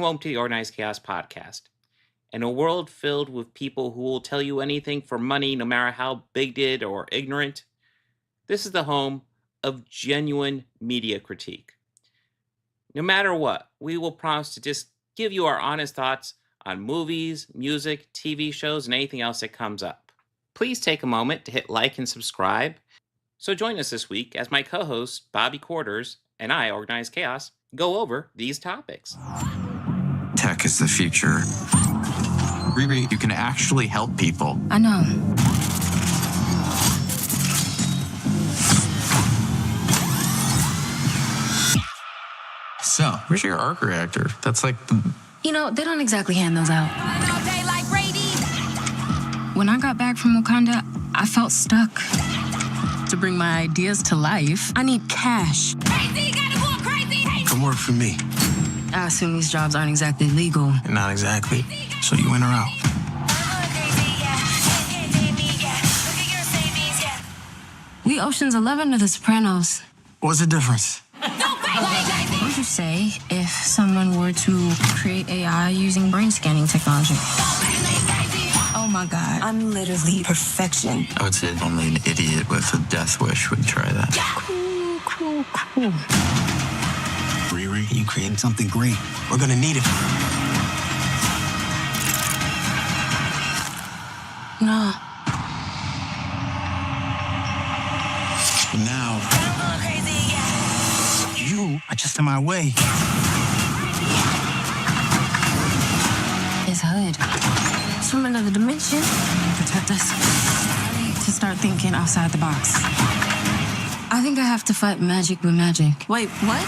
welcome to the Organized Chaos podcast. In a world filled with people who will tell you anything for money, no matter how bigoted or ignorant, this is the home of genuine media critique. No matter what, we will promise to just give you our honest thoughts on movies, music, TV shows, and anything else that comes up. Please take a moment to hit like and subscribe. So join us this week as my co-host, Bobby Quarters, and I, Organized Chaos, go over these topics. Tech is the future. Riri, you can actually help people. I know. So, where's your arc reactor? That's like the... You know, they don't exactly hand those out. When I got back from Wakanda, I felt stuck. To bring my ideas to life, I need cash. Crazy, gotta go crazy. Come work for me. I assume these jobs aren't exactly legal. Not exactly. So you in or out? We Ocean's 11 or The Sopranos. What's the difference? What would you say if someone were to create AI using brain scanning technology? Oh my God, I'm literally perfection. I would say only an idiot with a death wish would try that. Cool. Riri, you created something great. We're gonna need it. No. Now, you are just in my way. His hood. It's from another dimension. Protect us. To start thinking outside the box. I think I have to fight magic with magic. Wait, what?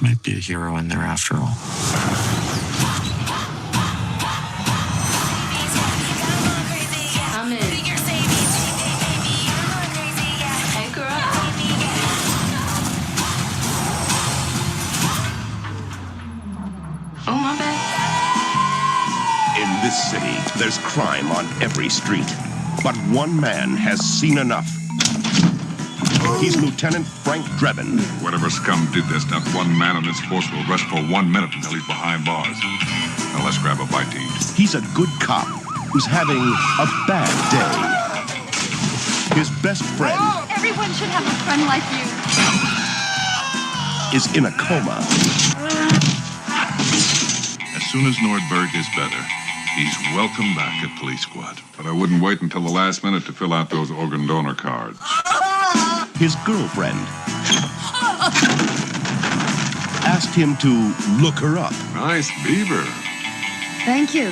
Might be a hero in there after all. I'm in. Anchor up. Oh, my bad. In this city, there's crime on every street. But one man has seen enough. He's Lieutenant Frank Drebin. Whatever scum did this, not one man on this force will rest for 1 minute until he's behind bars. Now let's grab a bite to eat. He's a good cop who's having a bad day. His best friend Everyone should have a friend like you. is in a coma. As soon as Nordberg is better, he's welcome back at Police Squad. But I wouldn't wait until the last minute to fill out those organ donor cards. His girlfriend asked him to look her up. Nice beaver. Thank you.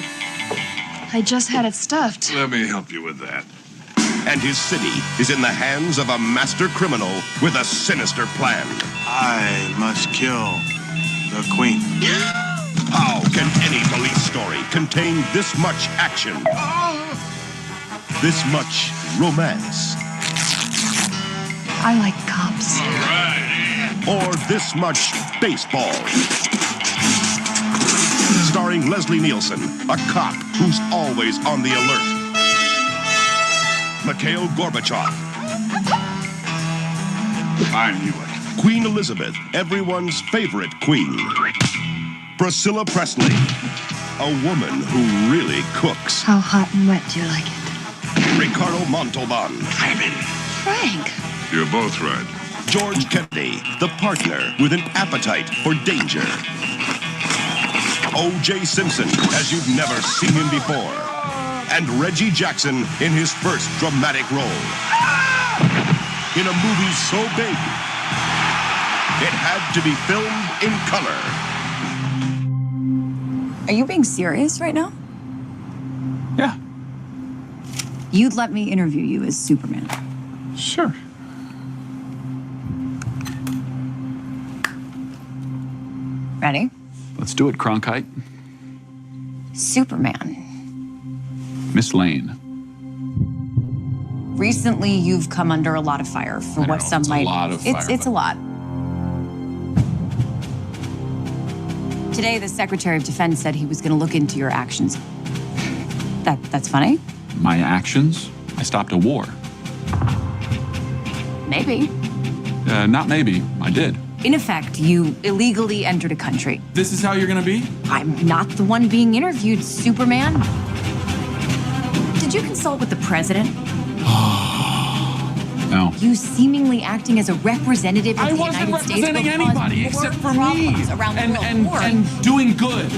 I just had it stuffed. Let me help you with that. And his city is in the hands of a master criminal with a sinister plan. I must kill the queen. How can any police story contain this much action? This much romance? I like cops. Or this much baseball? Starring Leslie Nielsen, a cop who's always on the alert. Mikhail Gorbachev. I knew it. Queen Elizabeth, everyone's favorite queen. Priscilla Presley, a woman who really cooks. How hot and wet do you like it? Ricardo Montalban. Frank. You're both right. George Kennedy, the partner with an appetite for danger. O.J. Simpson, as you've never seen him before. And Reggie Jackson in his first dramatic role. In a movie so big, it had to be filmed in color. Are you being serious right now? Yeah, You'd let me interview you as Superman. sure. Ready? Let's do it, Cronkite. Superman. Miss Lane. Recently, you've come under a lot of fire for I know, what some it's a might. lot of fire, It's but- a lot. Today, the Secretary of Defense said he was going to look into your actions. That's funny? My actions? I stopped a war. Maybe. Not maybe. I did. In effect, you illegally entered a country. This is how you're gonna be? I'm not the one being interviewed, Superman. Did you consult with the president? No. You seemingly acting as a representative of the United States will representing cause anybody more except for me. problems around the world. And doing good.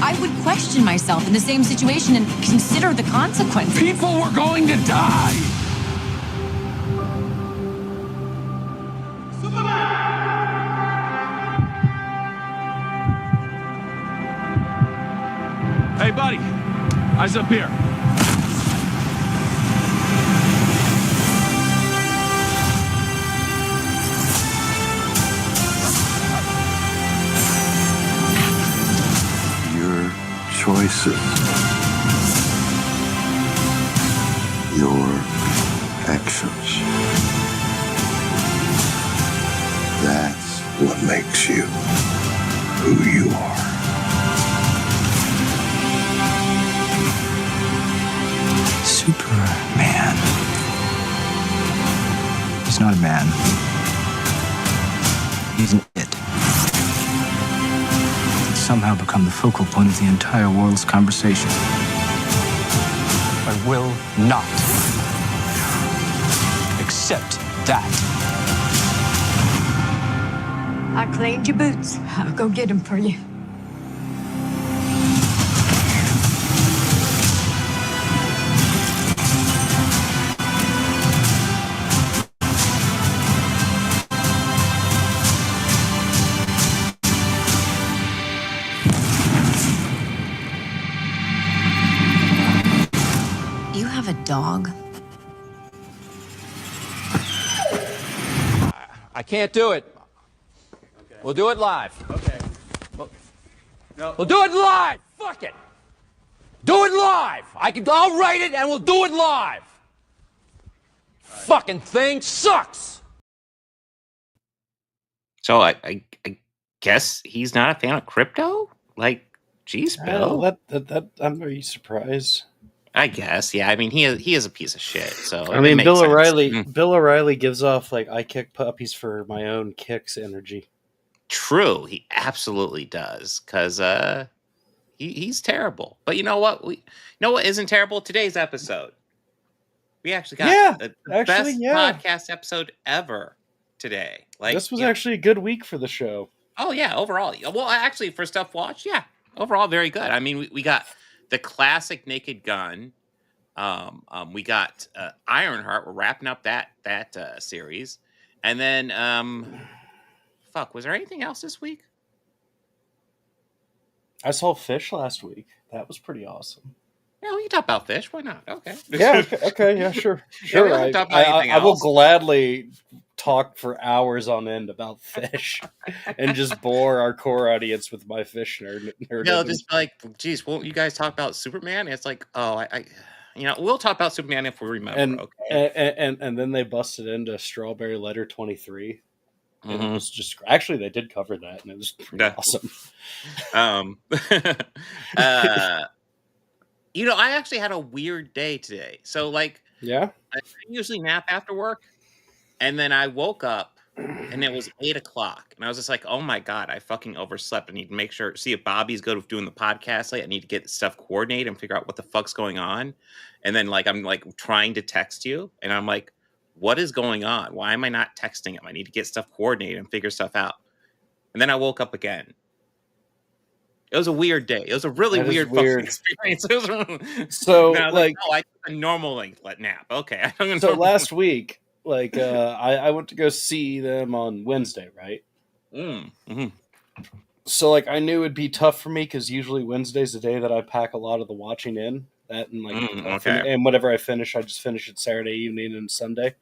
I would question myself in the same situation and consider the consequences. People were going to die. Hey, buddy. Eyes up here. Your choices. Your actions. That's what makes you who you are. Superman. He's not a man. He's an it. He's somehow become the focal point of the entire world's conversation. I will not accept that. I cleaned your boots. I'll go get them for you. You have a dog? I can't do it. Okay. We'll do it live. Okay. We'll do it live. Fuck it. Do it live. I'll write it and we'll do it live. Fucking thing sucks. So I guess he's not a fan of crypto? Like, geez, Bill. Are you surprised? I guess, yeah. I mean, he is a piece of shit. So I mean, Bill sense. O'Reilly. Bill O'Reilly gives off like I kick puppies for my own kicks energy. True, he absolutely does. Because he's terrible. But you know what? What isn't terrible? Today's episode. We actually got the best podcast episode ever today. Like, this was actually a good week for the show. Oh yeah, overall. Well, actually, for stuff watched, yeah, overall very good. I mean, we got the classic Naked Gun. We got Ironheart. We're wrapping up that series, and then was there anything else this week? I saw Fish last week. That was pretty awesome. Yeah, we can talk about Fish. Why not? Okay. Yeah. Okay. Yeah. Sure. Sure. I will gladly talk for hours on end about Fish and just bore our core audience with my Fish nerd. No, just like, geez, won't you guys talk about Superman? It's like, oh, we'll talk about Superman if we remember. And then they busted into Strawberry Letter 23. And it was just actually they did cover that, and it was pretty awesome. I actually had a weird day today. So, like, I usually nap after work, and then I woke up, and it was 8:00, and I was just like, "Oh my god, I fucking overslept. I need to make sure see if Bobby's good with doing the podcast. Like, I need to get stuff coordinated and figure out what the fuck's going on." And then, like, I'm like trying to text you, and I'm like, "What is going on? Why am I not texting him? I need to get stuff coordinated and figure stuff out." And then I woke up again. It was a weird day. It was a really weird fucking experience. So, I took a normal nap. Okay. So last week, I went to go see them on Wednesday, right? Mm-hmm. So, I knew it'd be tough for me because usually Wednesday's the day that I pack a lot of the watching in. That and and whatever I finish, I just finish it Saturday evening and Sunday.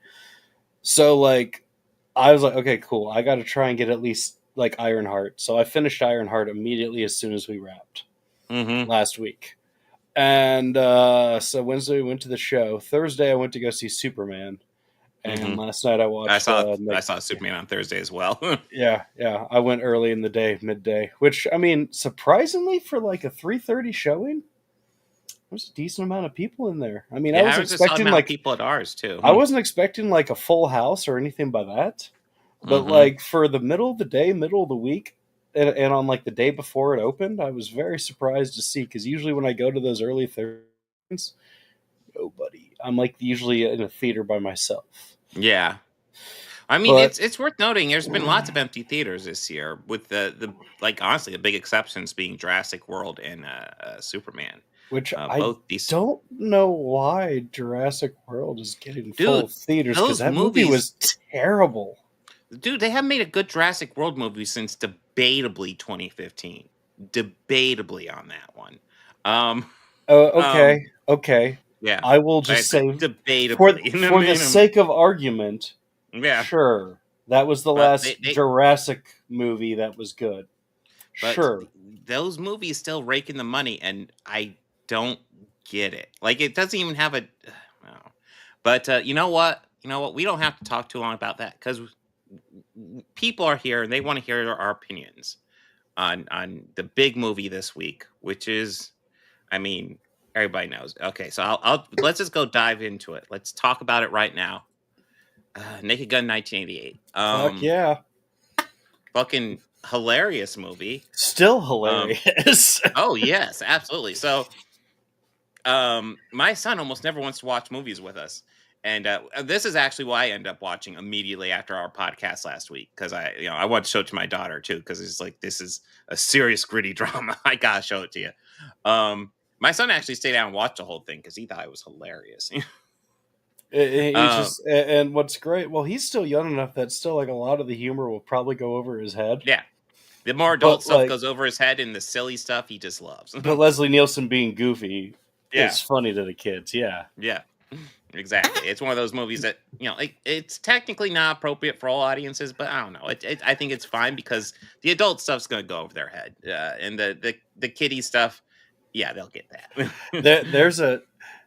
So, I was like, okay, cool. I got to try and get at least Ironheart. So I finished Ironheart immediately as soon as we wrapped last week. And so Wednesday we went to the show. Thursday I went to go see Superman. And last night I watched... I saw Superman on Thursday as well. Yeah. I went early in the day, midday. Which, I mean, surprisingly for a 3:30 showing, was a decent amount of people in there. I mean, I Yeah, was there was a solid expecting amount of like people at ours too. I wasn't expecting like a full house or anything by that, but Mm-hmm. like for the middle of the day, middle of the week, and on like the day before it opened, I was very surprised to see because usually when I go to those early things, nobody. I'm like usually in a theater by myself. Yeah. I mean, But it's worth noting. There's been lots of empty theaters this year, with the like honestly the big exceptions being Jurassic World and Superman. which I Both these don't know why Jurassic World is getting full dude, theaters because those that movie movies, was terrible. dude, they haven't made a good Jurassic World movie since debatably 2015. Debatably on that one. Um, um, Okay. yeah, I will I just said say, debatably. You know what for I the mean? sake of argument, Yeah, sure, that was the but last Jurassic movie that was good. but Sure, those movies still raking the money, and I don't get it. Like it doesn't even have a. Well, but you know what? You know what? We don't have to talk too long about that because people are here and they want to hear our opinions on the big movie this week, which is, I mean, everybody knows. Okay, so I'll let's just go dive into it. Let's talk about it right now. Naked Gun 1988. fuck yeah, Fucking hilarious movie. still Um, hilarious. oh yes, absolutely. So, my son almost never wants to watch movies with us, and this is actually why I end up watching immediately after our podcast last week because I want to show it to my daughter too because it's like this is a serious gritty drama. I gotta show it to you. My son actually stayed down and watched the whole thing because he thought it was hilarious. He's just, and what's great, well, he's still young enough that still like a lot of the humor will probably go over his head. Yeah, the more adult But stuff like, goes over his head, and the silly stuff he just loves. but Leslie Nielsen being goofy Yeah. is funny to the kids. Yeah. Yeah, exactly. It's one of those movies that it's technically not appropriate for all audiences, but I don't know. I think it's fine because the adult stuff's going to go over their head, and the kiddie stuff, yeah, they'll get that.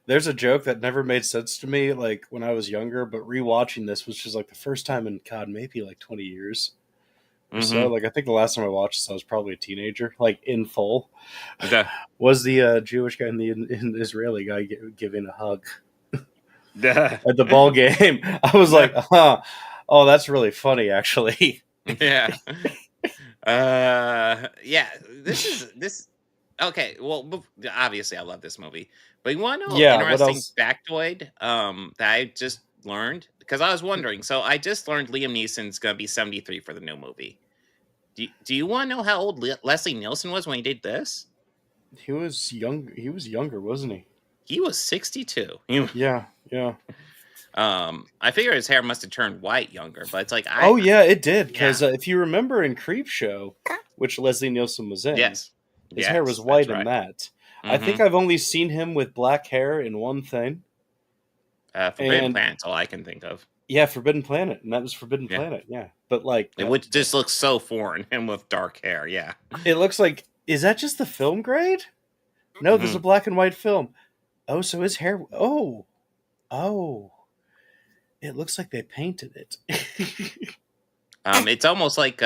There's a joke that never made sense to me, like when I was younger, but rewatching this was just like the first time in God maybe like 20 years. So like I think the last time I watched this, I was probably a teenager, like in full. Okay. Was the Jewish guy and the Israeli guy giving a hug at the ball game? I was like, oh, that's really funny, actually. Yeah. Yeah. This. Okay. Well, obviously, I love this movie, but you want to know Yeah. an What interesting else? factoid that I just learned because I was wondering. So I just learned Liam Neeson's gonna be 73 for the new movie. Do you want to know how old Leslie Nielsen was when he did this? He was young. He was younger, wasn't he? He was 62. Yeah. I figure his hair must have turned white younger, but it's like Oh yeah, it did. Because Yeah. if you remember in Creep Show, which Leslie Nielsen was in, Yes. his hair was Yes, white that's in right. that. I think I've only seen him with black hair in one thing. Forbidden And Planet's all I can think of. yeah, Forbidden Planet, and that was Forbidden Yeah. Planet. Yeah, but like, It would just look so foreign, him with dark hair. Yeah. it looks like, is that just the film grade? No, there's a black and white film. Oh, so his hair. Oh, it looks like they painted it. It's almost like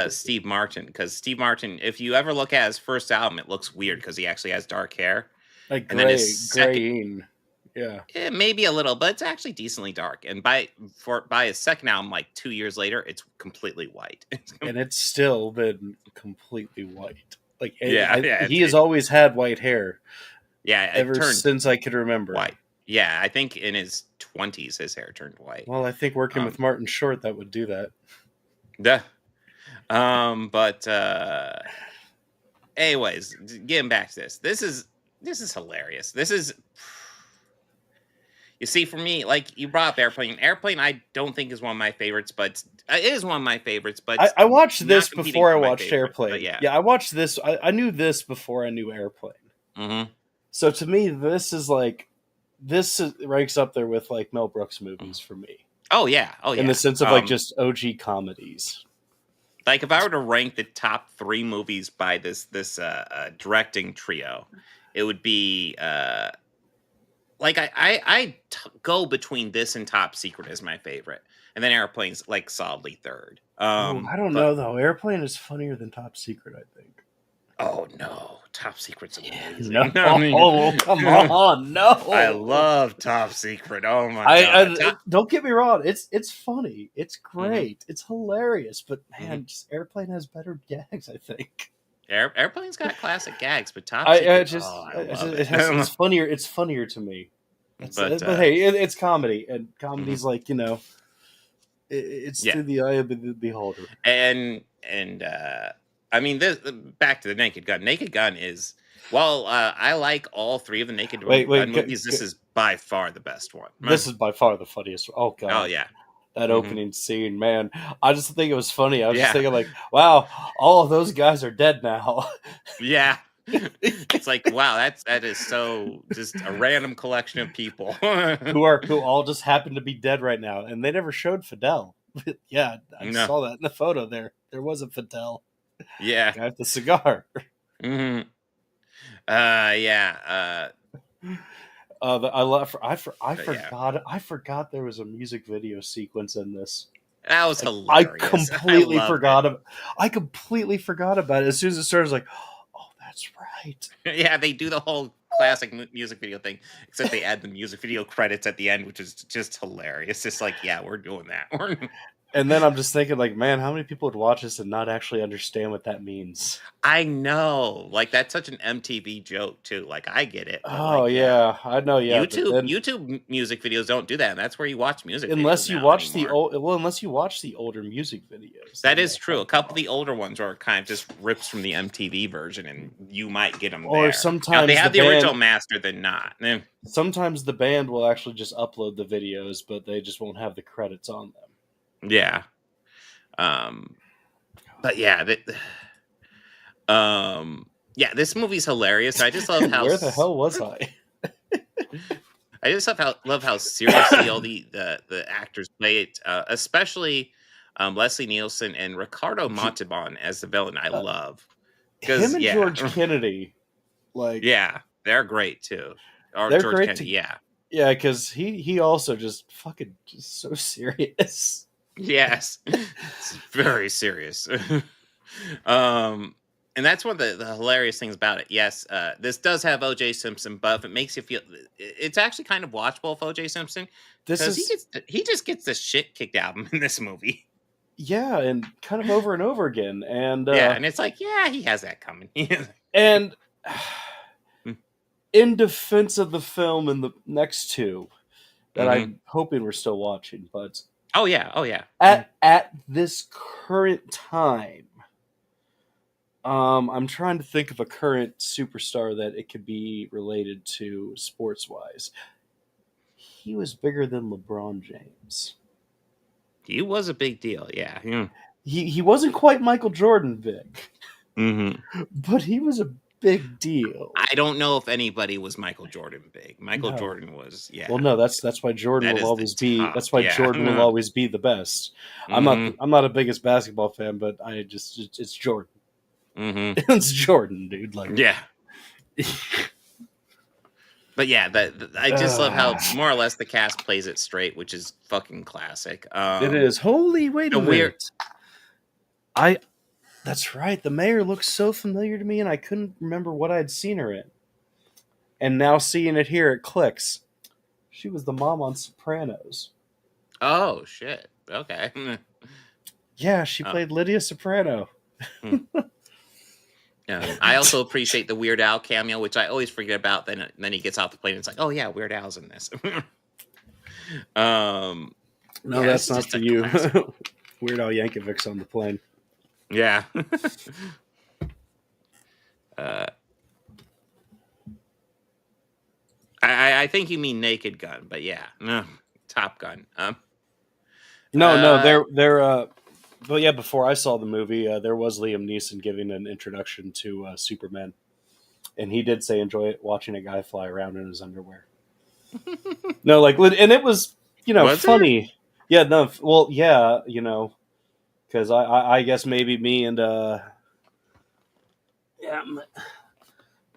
Steve Martin because Steve Martin, if you ever look at his first album, it looks weird because he actually has dark hair. Like And then his second, graying. Yeah. maybe a little, but it's actually decently dark. And by his second album, like 2 years later, it's completely white. And it's still been completely white. Like, Yeah, he has always had white hair. Yeah, ever since I could remember. White. Yeah, I think in his 20s, his hair turned white. Well, I think working with Martin Short, that would do that. Yeah. But anyways, getting back to this. This is hilarious. This is, you see, for me, like you brought up Airplane. Airplane, I don't think is one of my favorites, but it is one of my favorites. But I watched this not competing before I for my watched favorite, Airplane. but yeah. I watched this. I knew this before I knew Airplane. Mm-hmm. So to me, this ranks up there with like Mel Brooks movies for me. Oh yeah. Oh yeah. In the sense of like just OG comedies. Like if I were to rank the top 3 movies by this directing trio, it would be like I go between this and Top Secret as my favorite, and then Airplane's like solidly third. I don't know though. Airplane is funnier than Top Secret, I think. Oh no, Top Secret's amazing. No, I mean, come on, no. I love Top Secret. Oh my god! I don't get me wrong. It's funny. It's Mm-hmm. great. It's hilarious. But man, just Airplane has better gags. I think. Airplane's got classic gags, but Top Secret. I love it. It's funnier. It's funnier to me. But hey, it's comedy, and comedy's like it's Yeah. through the eye of the beholder. And I mean, this back to the Naked Gun. Naked Gun is I like all three of the Naked Gun movies. This is by far the best one. This is by far the funniest. Oh god. Oh yeah. That opening scene, man. I just think it was funny. I was just thinking, like, wow, all of those guys are dead now. Yeah. It's like, wow, that is so just a random collection of people who all just happen to be dead right now, and they never showed Fidel. Yeah, I saw that in the photo there. There was a Fidel. Yeah. Guy with the cigar. Mm-hmm. Yeah. I forgot there was a music video sequence in this. That was hilarious. I completely forgot about it. As soon as it started, I was like, oh, that's right. Yeah, they do the whole classic music video thing, except they add the music video credits at the end, which is just hilarious. It's like, yeah, we're doing that. And then I'm just thinking, like, man, how many people would watch this and not actually understand what that means? I know. Like, that's such an MTV joke, too. Like, I get it. Oh, like, yeah. I know, yeah. YouTube music videos don't do that, and that's where you watch music unless you videos watch anymore. unless you watch the older music videos. That is true. A couple of the older ones are kind of just rips from the MTV version, and you might get them or there. Sometimes now, they have the original master than not. Sometimes the band will actually just upload the videos, but they just won't have the credits on them. Yeah. But yeah, yeah, this movie's hilarious. I just love how where the hell was I? I just love how seriously all the actors play it, especially Leslie Nielsen and Ricardo Montalban as the villain. I love him and George Kennedy. Like, yeah, they're great too. Or they're George great Kennedy, yeah, because he also just so serious. Yes, it's very serious. And that's one of the hilarious things about it. Yes, this does have O.J. Simpson, but if it makes you feel, it's actually kind of watchable for O.J. Simpson because he just gets the shit kicked out of him in this movie. Yeah, and kind of over and over again, and and it's like, yeah, he has that coming. And in defense of the film and the next two that I'm hoping we're still watching, but. Oh yeah. At this current time, I'm trying to think of a current superstar that it could be related to sports-wise. He was bigger than LeBron James. He was a big deal, yeah. He wasn't quite Michael Jordan big, but he was a big deal. I don't know if anybody was Michael Jordan big. Michael Jordan was, Well, no, that's why Jordan will always be. That's why Jordan will always be the best. I'm not the biggest basketball fan, but it's Jordan. It's Jordan, dude. Like, yeah. But yeah, I just love how more or less the cast plays it straight, which is fucking classic. It is. Holy, wait a minute. That's right. The mayor looks so familiar to me, and I couldn't remember what I'd seen her in. And now seeing it here, it clicks. She was the mom on Sopranos. Oh, shit. Okay. Yeah, she played Lydia Soprano. I also appreciate the Weird Al cameo, which I always forget about. Then he gets off the plane and it's like, oh, yeah, Weird Al's in this. No, that's not for you. Weird Al Yankovic's on the plane. Yeah. I think you mean Naked Gun, but yeah, Top Gun. They're but yeah, before I saw the movie, there was Liam Neeson giving an introduction to Superman, and he did say enjoy it watching a guy fly around in his underwear. No, like, and it was funny. Yeah, no, well, yeah, because I guess maybe me and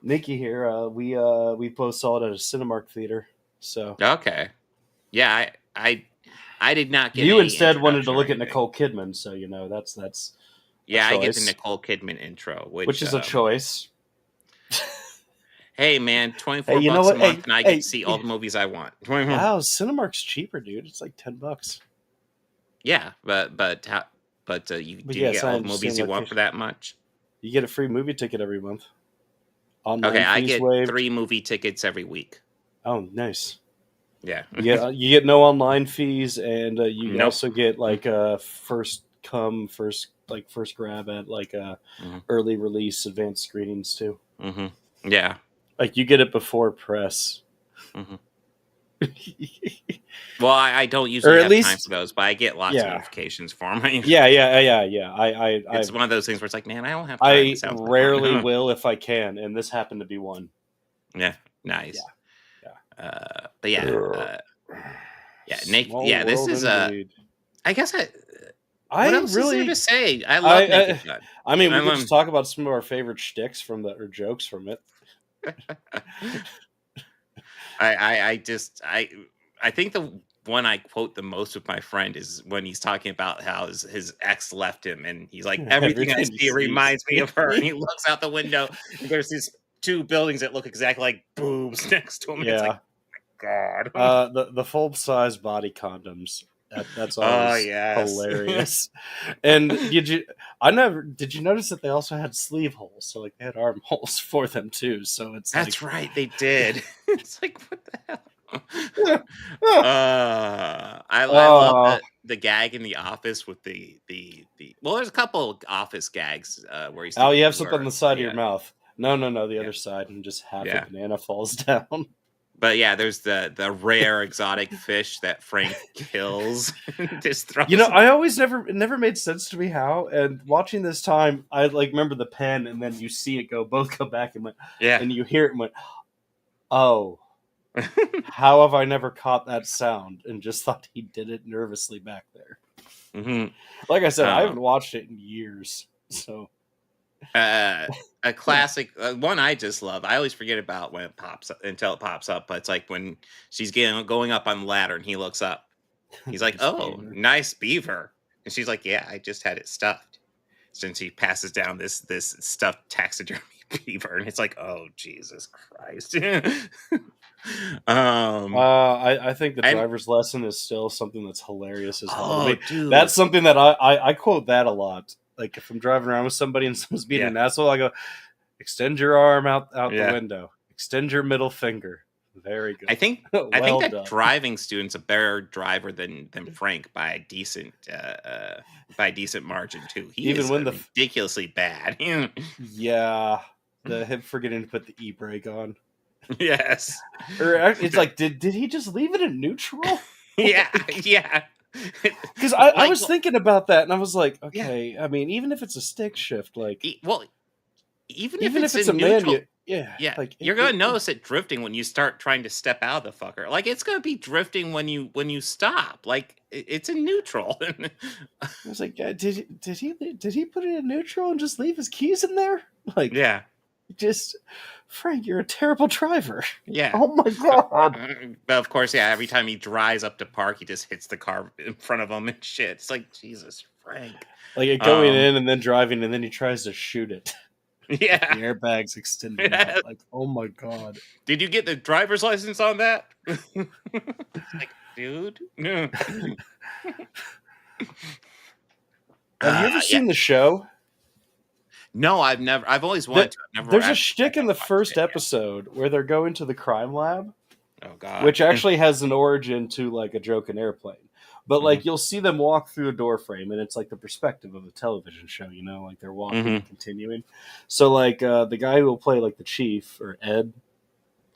Nikki here, we both saw it at a Cinemark theater. So okay, yeah, I did not get. You instead wanted to look at Nicole Kidman, so that's Yeah, I get the Nicole Kidman intro, which is a choice. Hey man, $24 Hey, you know a what? month, Hey, and I get to see all the movies I want. Wow, Cinemark's cheaper, dude. It's like $10. Yeah, but do you yes, get I all the movies understand you want for that much? You get a free movie ticket every month. Online Okay, I fees get waived. 3 movie tickets every week. Oh, nice. Yeah. You get no online fees, and you Nope. also get like first come, first grab at like early release advanced screenings too. Mm-hmm. Yeah. Like you get it before press. Mm-hmm. Well, I don't Or usually at have time least- for those, but I get lots of notifications for them. Yeah. It's one of those things where it's like, man, I don't have time. I It sounds rarely like will if I can, and this happened to be one. Yeah, nice. Yeah. But yeah, Nick. Small Yeah, this world is indeed. I guess what I else is there really to say? I love Naked Gun. I mean, we could just talk about some of our favorite shticks or jokes from it. I think the one I quote the most with my friend is when he's talking about how his ex left him, and he's like, everything I see reminds me of her, and he looks out the window, and there's these 2 buildings that look exactly like boobs next to him. Yeah. It's like, oh my God. The full size body condoms. That's always hilarious. And did you notice that they also had sleeve holes? So like they had armholes for them too. So that's like, right, they did. It's like, what the hell? I love the gag in The Office with the well, there's a couple Office gags where he's you have something on the side of your mouth. No, the other side, and just half a banana falls down. But yeah, there's the rare exotic fish that Frank kills. Just throws. I always never made sense to me how. And watching this time, I like remember the pen, and then you see it both go back and went, and you hear it and went, oh, how have I never caught that sound? And just thought he did it nervously back there. Mm-hmm. Like I said, I haven't watched it in years, so. A classic one I just love. I always forget about when it pops up until it pops up, but it's like when she's going up on the ladder and he looks up. He's like, "Oh, nice beaver," and she's like, "Yeah, I just had it stuffed." Since he passes down this stuffed taxidermy beaver, and it's like, "Oh, Jesus Christ!" I think the driver's lesson is still something that's hilarious as hell. Oh, dude. That's something that I quote that a lot. Like if I'm driving around with somebody and someone's being an asshole, I go, extend your arm out the window. Extend your middle finger. Very good. I think that driving student's a better driver than Frank by a decent margin too. He is ridiculously bad. Yeah. Him forgetting to put the e-brake on. Yes. Or it's like, did he just leave it in neutral? Yeah. Because I was thinking about that, and I was like, okay, I mean, even if it's a stick shift, like, even if it's a neutral, yeah, like you're gonna notice it drifting when you start trying to step out of the fucker. Like it's gonna be drifting when you stop. Like it's in neutral. I was like, did he put it in neutral and just leave his keys in there? Like, yeah. Just Frank, you're a terrible driver. Yeah. Oh my god. But of course, yeah. Every time he drives up to park, he just hits the car in front of him and shit. It's like Jesus, Frank. Like going in and then driving, and then he tries to shoot it. Yeah. The airbag's extended out. Like, oh my god. Did you get the driver's license on that? Like, dude. No. Have you ever seen the show? No, I've never. I've always wanted to. There's a shtick in the first episode where they're going to the crime lab. Oh god! Which actually has an origin to like a joke in Airplane, but like you'll see them walk through a door frame, and it's like the perspective of a television show. Like they're walking and continuing. So like the guy who will play like the chief or Ed,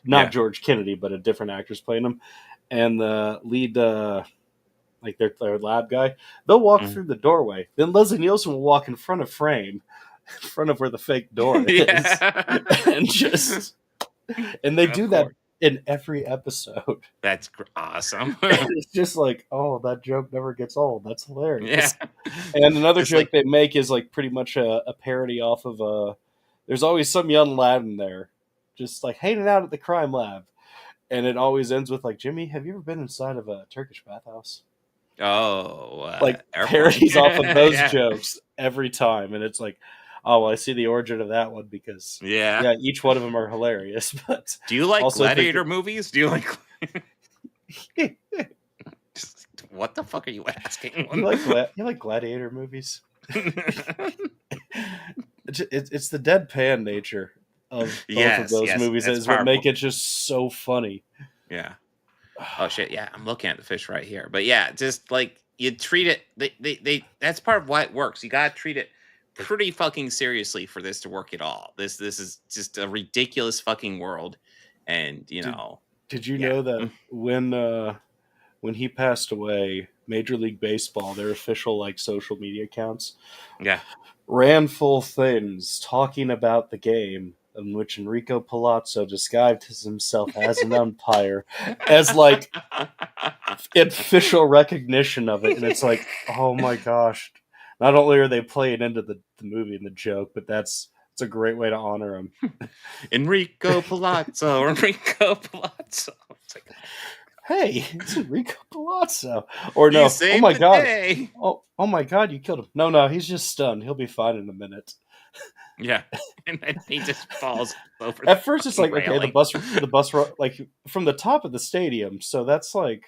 not George Kennedy, but a different actor's playing him, and the lead. Like their lab guy, they'll walk through the doorway. Then Leslie Nielsen will walk in front of frame. In front of where the fake door is, and they do that in every episode. That's awesome. It's just like, oh, that joke never gets old. That's hilarious. Yeah. And another joke they make is like pretty much a parody off of there's always some young lad in there, just like hanging out at the crime lab, and it always ends with like, Jimmy, have you ever been inside of a Turkish bathhouse? like Airplane. parodies off of those Yeah. jokes every time, and it's like, oh, well, I see the origin of that one because Yeah. each one of them are hilarious. But Do you like also gladiator movies? Do you like? What the fuck are you asking? you like gladiator movies? It's the deadpan nature of both of those movies that is what make it just so funny. Yeah. Oh shit! Yeah, I'm looking at the fish right here. But yeah, just like you treat it, they that's part of why it works. You gotta treat it pretty fucking seriously for this to work at all. This is just a ridiculous fucking world, and you know. Did you know that when he passed away, Major League Baseball, their official like social media accounts, ran full things talking about the game in which Enrico Palazzo disguised himself as an umpire, as like official recognition of it, and it's like, oh my gosh! Not only are they playing into the movie and the joke, but it's a great way to honor him. Enrico Palazzo. It's like, hey, it's Enrico Palazzo. Or no, oh my god. Oh my god, you killed him. No, he's just stunned. He'll be fine in a minute. Yeah. And then he just falls over. At first it's like, okay, the bus like from the top of the stadium. So that's like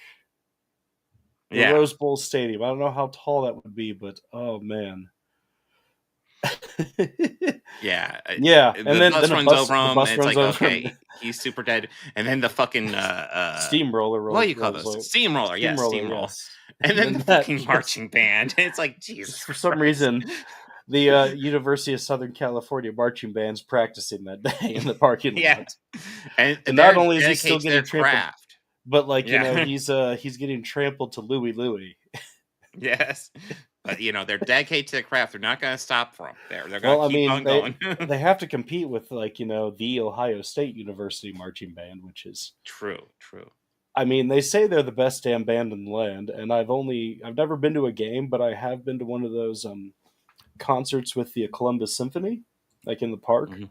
the Rose Bowl Stadium. I don't know how tall that would be, but oh man. Yeah. And then bus the runs bus, over him, the bus and it's runs like, over okay, him. he's super dead. And then the fucking steamroller. What do you call those? Steamroller, yes, steamroller. Yes. And then the fucking marching band. It's like, Jesus. For some reason, the University of Southern California marching band's practicing that day in the parking lot. And not only is he still getting trampled, craft, but like he's getting trampled to Louie. Yes. But they're dedicated to the craft. They're not going to stop from there. They're going to keep on going. They have to compete with the Ohio State University marching band, which is true. I mean, they say they're the best damn band in the land, and I've never been to a game, but I have been to one of those concerts with the Columbus Symphony, like in the park. Mm-hmm.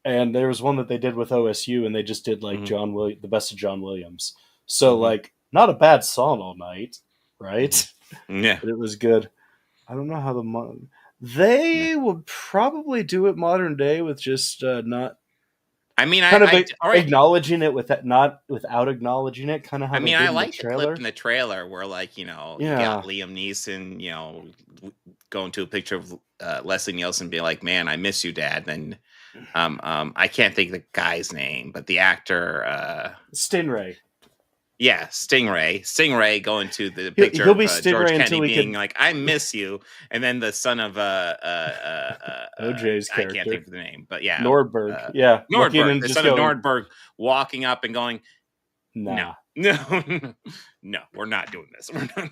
And there was one that they did with OSU, and they just did like the best of John Williams. So like, not a bad song all night, right? Yeah, but it was good. I don't know how they would probably do it modern day with just not. I mean, acknowledging it not without acknowledging it, kind of how. I mean, I like the clip in the trailer where, like, you got Liam Neeson, going to a picture of Leslie Nielsen, being like, "Man, I miss you, Dad." Then, I can't think of the guy's name, but the actor, Stingray. Yeah, Stingray going to the picture he'll be of Stingray George Kennedy being can... like, "I miss you," and then the son of OJ's character. I can't think of the name, but yeah, Nordberg. Nordberg, the son of Nordberg, walking up and going, "No, we're not doing this. We're not."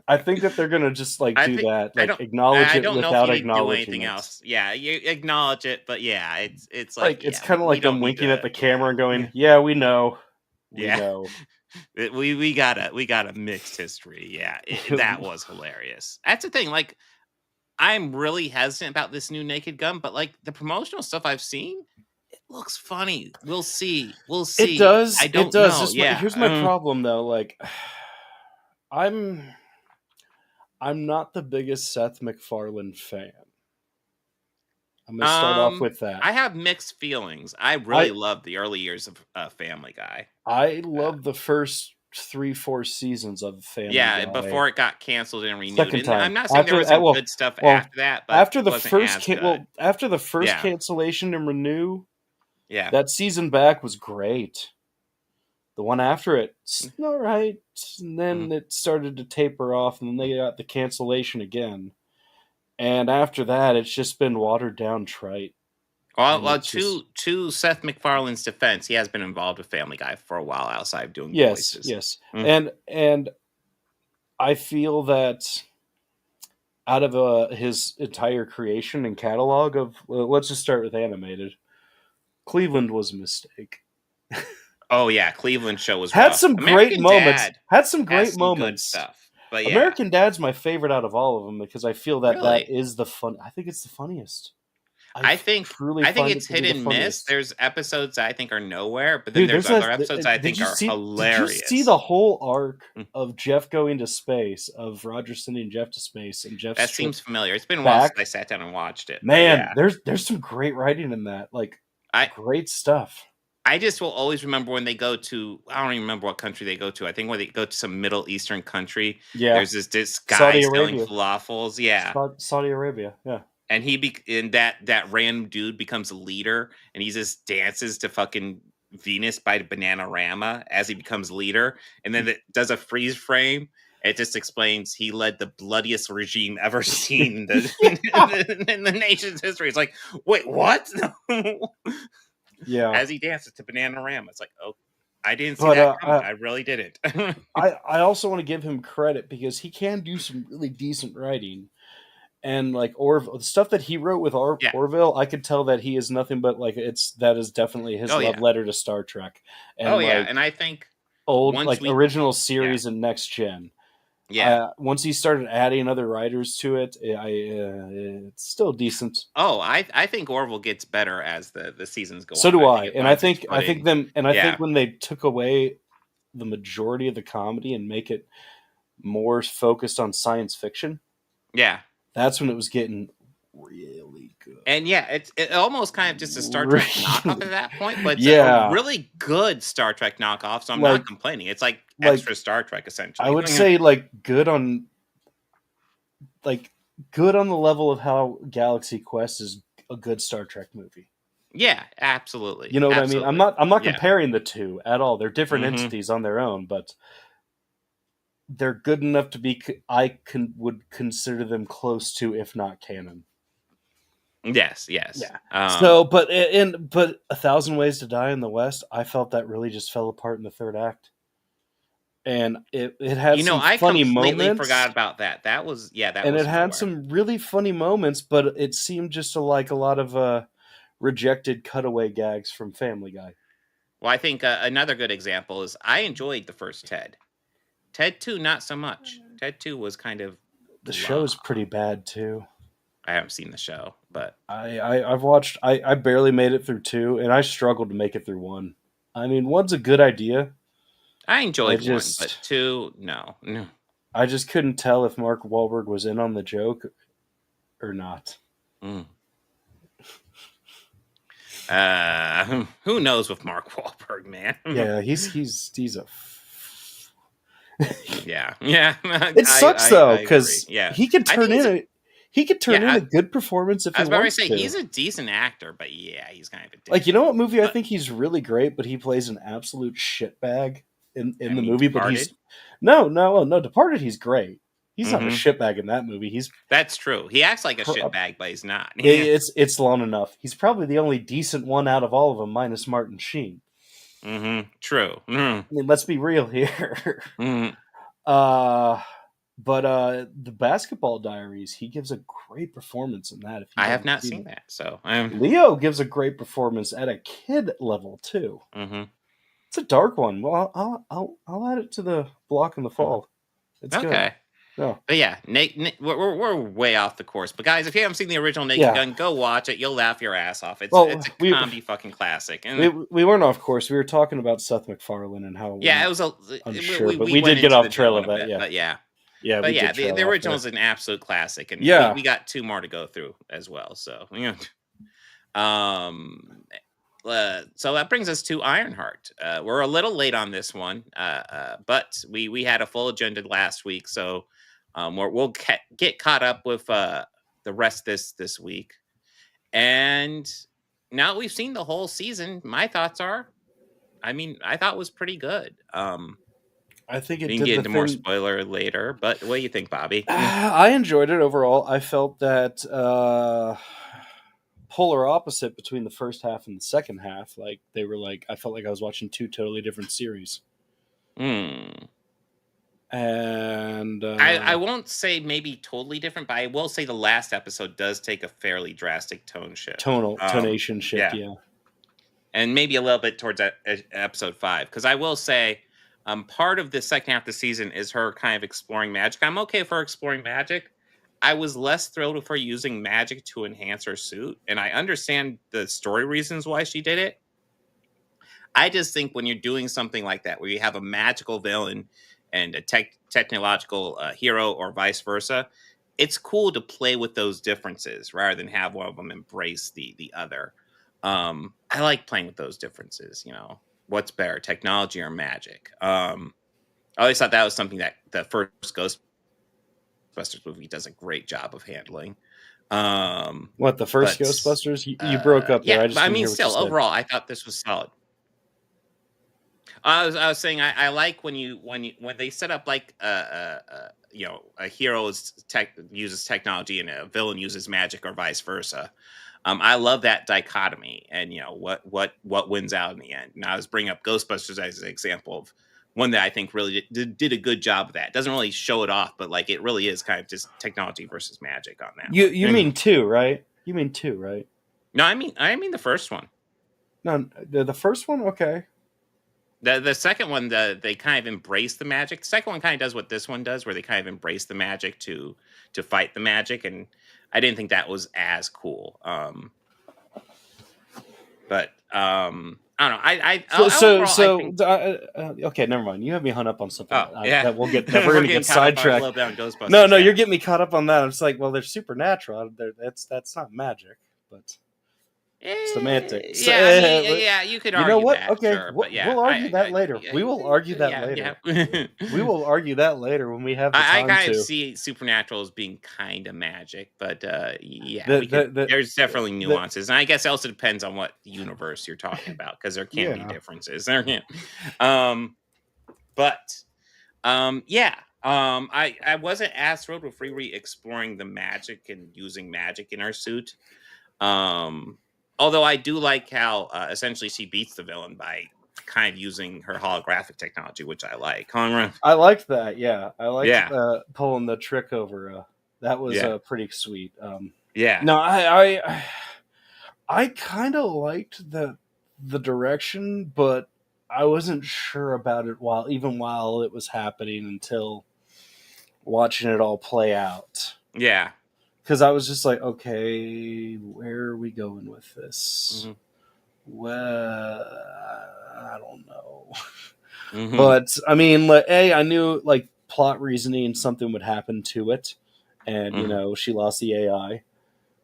I think that they're gonna just do that, acknowledge it without acknowledging anything it. else. Yeah, you acknowledge it, but yeah, it's like it's kind of like them winking at the camera and going, "Yeah, we know." We got a mixed history. Yeah, that was hilarious. That's the thing. Like, I'm really hesitant about this new Naked Gun, but like the promotional stuff I've seen, it looks funny. We'll see. It does. I don't it does. know. Here's my problem though. Like, I'm not the biggest Seth MacFarlane fan. I'm going to start off with that. I have mixed feelings. I really love the early years of Family Guy. I love the first 3-4 seasons of Family Guy. Yeah, before it got canceled and renewed. And I'm not saying there was some good stuff after that, but after the first cancellation and renew, that season back was great. The one after it, all right, and then it started to taper off, and then they got the cancellation again. And after that, it's just been watered down trite. Well, to Seth MacFarlane's defense, he has been involved with Family Guy for a while outside of doing voices. Yes. And I feel that out of his entire creation and catalog of, let's just start with animated, Cleveland was a mistake. Oh yeah, Cleveland show was had rough. some great moments. Stuff. But yeah. American Dad's my favorite out of all of them because I feel that that is the fun. I think it's the funniest. I think truly I think find it it's to be hit the and miss. funniest. There's episodes I think are nowhere, but then Dude, there's there's other a. episodes I Did think you are see? Did you see hilarious. the whole arc of Jeff going to space, of Roger sending Jeff to space, and Jeff's That trip seems familiar. It's been a while since back? I sat down and watched it. But Man, yeah, there's some great writing in that. Like, I great stuff. I just will always remember when they go to, I don't even remember what country they go to. I think when they go to some Middle Eastern country, Yeah, there's this guy Saudi selling Arabia. falafels. Yeah. Saudi Arabia. Yeah. And that random dude becomes a leader, and he just dances to fucking Venus by Bananarama as he becomes leader, and then it does a freeze frame. It just explains he led the bloodiest regime ever seen in the nation's history. It's like, wait, what? Yeah. As he dances to Bananarama, it's like, oh, I didn't see that coming. I really didn't. I also want to give him credit because he can do some really decent writing. And like the stuff that he wrote with Orville, I could tell that he is nothing but like that is definitely his love letter to Star Trek. And and I think original series and Next Gen. Yeah. Once he started adding other writers to it, it's still decent. Oh, I think Orville gets better as the seasons go on. So do I. And I think when they took away the majority of the comedy and make it more focused on science fiction. Yeah. That's when it was getting really good. And yeah, it almost kind of just a Star Trek knockoff at that point, but it's a really good Star Trek knockoff, so I'm not complaining. It's like extra Star Trek, essentially. I would say good on the level of how Galaxy Quest is a good Star Trek movie. Yeah, absolutely. You know what I mean? I'm not comparing the two at all. They're different entities on their own, but they're good enough to be. Would consider them close to, if not canon. Yes. Yeah. But 1,000 Ways to Die in the West, I felt that really just fell apart in the third act, and it had some funny moments. I completely forgot about that. That was and it had some really funny moments, but it seemed just like a lot of rejected cutaway gags from Family Guy. Well, I think another good example is I enjoyed the first Ted. Ted 2, not so much. Ted 2 was kind of... The show's pretty bad, too. I haven't seen the show, but... I've watched... I barely made it through 2, and I struggled to make it through 1. I mean, 1's a good idea. I enjoyed 1, but 2, no. I just couldn't tell if Mark Wahlberg was in on the joke or not. Who knows with Mark Wahlberg, man? Yeah, he's a... yeah. It sucks though, because he could turn in a good performance if he wants to. I was about to say he's a decent actor, but he's kind of a dick. Like, you know what movie I think he's really great, but he plays an absolute shitbag in the movie. Departed? But no, Departed. He's great. He's not a shitbag in that movie. That's true. He acts like a shitbag, but he's not. It's long enough. He's probably the only decent one out of all of them, minus Martin Sheen. True. I mean, let's be real here. But the Basketball Diaries, he gives a great performance in that. I have not seen that, so Leo gives a great performance at a kid level too. It's a dark one. Well, I'll add it to the block in the fall. It's okay. Good. No. But yeah, we're way off the course. But guys, if you haven't seen the original Naked Gun, go watch it. You'll laugh your ass off. It's a comedy fucking classic. And we weren't off course. We were talking about Seth MacFarlane and how it was unsure, but we did get off trail of that. The original is an absolute classic, and we got 2 more to go through as well. So so that brings us to Ironheart. We're a little late on this one, but we had a full agenda last week, so we'll get caught up with the rest this week. And now that we've seen the whole season, my thoughts are, I thought it was pretty good. I think it we can get into more spoiler later, but what do you think, Bobby? I enjoyed it overall. I felt that polar opposite between the first half and the second half. Like I felt like I was watching 2 totally different series. And I won't say maybe totally different, but I will say the last episode does take a fairly drastic tone shift. Tonation shift, yeah. And maybe a little bit towards episode 5. Because I will say, part of the second half of the season is her kind of exploring magic. I'm okay for her exploring magic. I was less thrilled with her using magic to enhance her suit, and I understand the story reasons why she did it. I just think when you're doing something like that, where you have a magical villain and a technological hero, or vice versa, it's cool to play with those differences rather than have one of them embrace the other. I like playing with those differences. What's better, technology or magic? I always thought that was something that the first Ghostbusters movie does a great job of handling. What, the first Ghostbusters? You broke up there. Yeah, I just but I didn't mean, hear what you still, said. overall, I thought this was solid. I was saying I like when they set up like a hero uses technology and a villain uses magic or vice versa. I love that dichotomy, and what wins out in the end. And I was bringing up Ghostbusters as an example of one that I think really did a good job of that. It doesn't really show it off, but like it really is kind of just technology versus magic on that. You mean 2, right? You mean 2, right? No, I mean the first one. No, the first one, okay. The second one, they kind of embrace the magic. The second one kind of does what this one does, where they kind of embrace the magic to fight the magic, and I didn't think that was as cool. But I don't know. Okay, never mind. You have me hung up on something. Yeah. That we're gonna get sidetracked. Ghostbusters, No, you're getting me caught up on that. I'm just like, well, they're supernatural. That's not magic, but semantics. Yeah, you could argue. You know what? That, okay, sure, but yeah, we'll argue that later. We will argue that later. Yeah. We will argue that later when we have the time I kind to. of see supernatural as being kind of magic, but there's definitely nuances, and I guess it also depends on what universe you're talking about, because there can be differences. There can. I wasn't as thrilled with Riri exploring the magic and using magic in her suit. Although I do like how essentially she beats the villain by kind of using her holographic technology, which I like. I liked that. Yeah, I liked pulling the trick over. That was pretty sweet. No, I kind of liked the direction, but I wasn't sure about it while it was happening until watching it all play out. Yeah. Because I was just like, okay, where are we going with this? Mm-hmm. Well, I don't know. Mm-hmm. But, I mean, I knew, plot reasoning, something would happen to it. And, she lost the AI.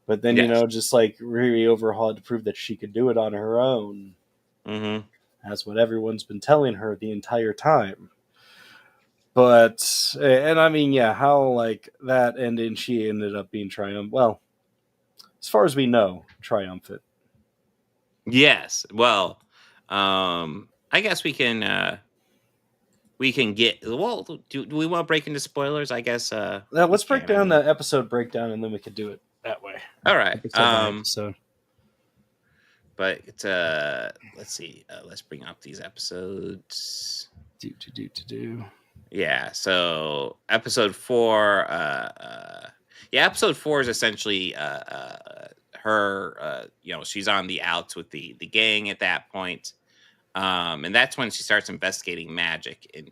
But then, just, Riri overhauled to prove that she could do it on her own. Mm-hmm. That's what everyone's been telling her the entire time. But, and I mean, how, that ending, she ended up being triumphant. Well, as far as we know, triumphant. Yes. Well, I guess we can get, well, do we want to break into spoilers? I guess, let's break down the episode breakdown, and then we could do it that way. All right. Episode. But, let's see. Let's bring up these episodes. Do. Yeah, so episode 4, episode 4 is essentially her, she's on the outs with the gang at that point. And that's when she starts investigating magic and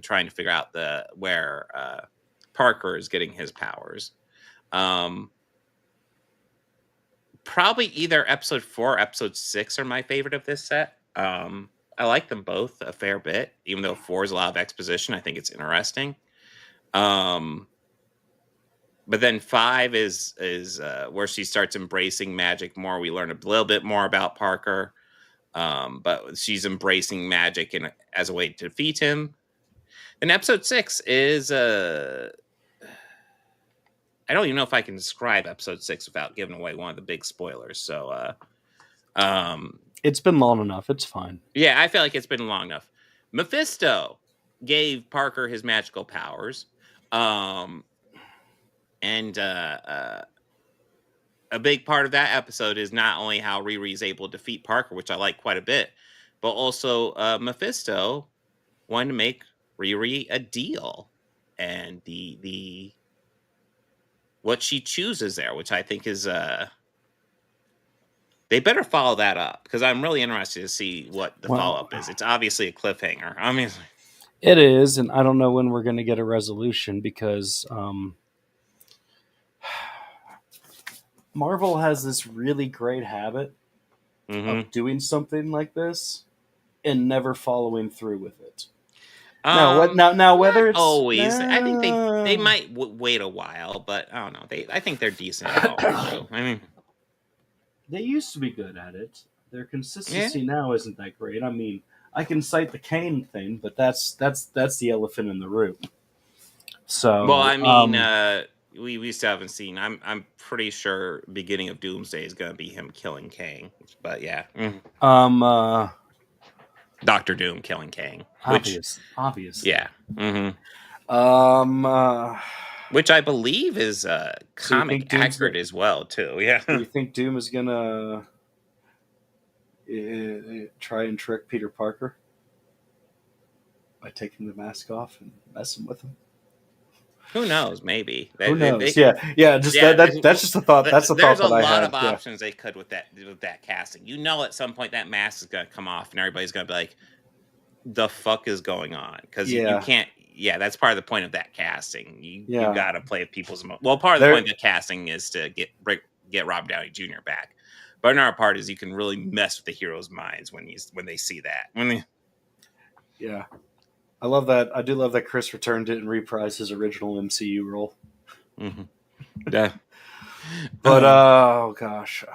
trying to figure out where Parker is getting his powers. Probably either episode 4 or episode 6 are my favorite of this set. I like them both a fair bit, even though 4 is a lot of exposition. I think it's interesting. But then 5 is where she starts embracing magic more. We learn a little bit more about Parker, but she's embracing magic as a way to defeat him. And episode 6 is I don't even know if I can describe episode 6 without giving away one of the big spoilers. So, it's been long enough. It's fine. Yeah, I feel like it's been long enough. Mephisto gave Parker his magical powers. And a big part of that episode is not only how Riri is able to defeat Parker, which I like quite a bit, but also Mephisto wanted to make Riri a deal. And the what she chooses there, which I think is they better follow that up, because I'm really interested to see what the follow-up is. It's obviously a cliffhanger. I mean, it is, and I don't know when we're going to get a resolution, because Marvel has this really great habit of doing something like this and never following through with it. Now whether Not it's always. I think they might wait a while, but I don't know. I think they're decent at following through. I mean, they used to be good at it. Their yeah. consistency now isn't that great. I mean, I can cite the Kane thing, but that's the elephant in the room. So, Well, I mean, we still haven't seen. I'm pretty sure beginning of Doomsday is going to be him killing Kang. But yeah, Doctor Doom killing Kang, obvious. Yeah. Which I believe is comic accurate as well too. Yeah. Do you think Doom is gonna try and trick Peter Parker by taking the mask off and messing with him? Who knows? Maybe. Who knows? That's just a thought. That's a thought that I had. There's a lot of options they could with that casting. You know, at some point that mask is going to come off, and everybody's going to be like, "The fuck is going on?" Because you can't. Yeah, that's part of the point of that casting. You got to play with people's emotions. Well, part of the point of the casting is to get Rob Downey Jr. back, but another part is you can really mess with the heroes' minds when they see that. Yeah. I love that. I do love that Chris returned it and reprised his original MCU role. Yeah. But oh gosh.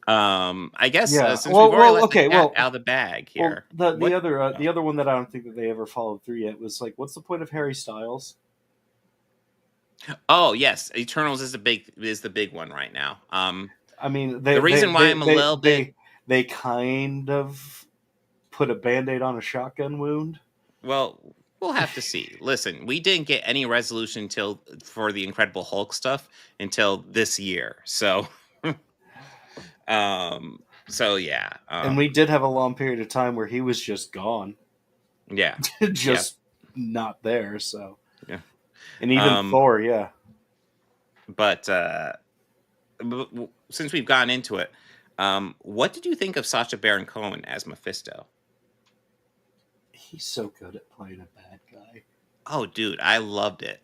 I guess since we've already let the cat out of the bag here. The other one that I don't think that they ever followed through yet was like, what's the point of Harry Styles? Oh yes, Eternals is the big one right now. I mean, the reason why I'm a little bit they kind of put a Band-Aid on a shotgun wound. Well, we'll have to see. Listen, we didn't get any resolution for the Incredible Hulk stuff until this year. So, yeah. And we did have a long period of time where he was just gone. Yeah. just not there. So, yeah. And even Thor, yeah. But since we've gotten into it, what did you think of Sacha Baron Cohen as Mephisto? He's so good at playing a bad guy. Oh, dude, I loved it.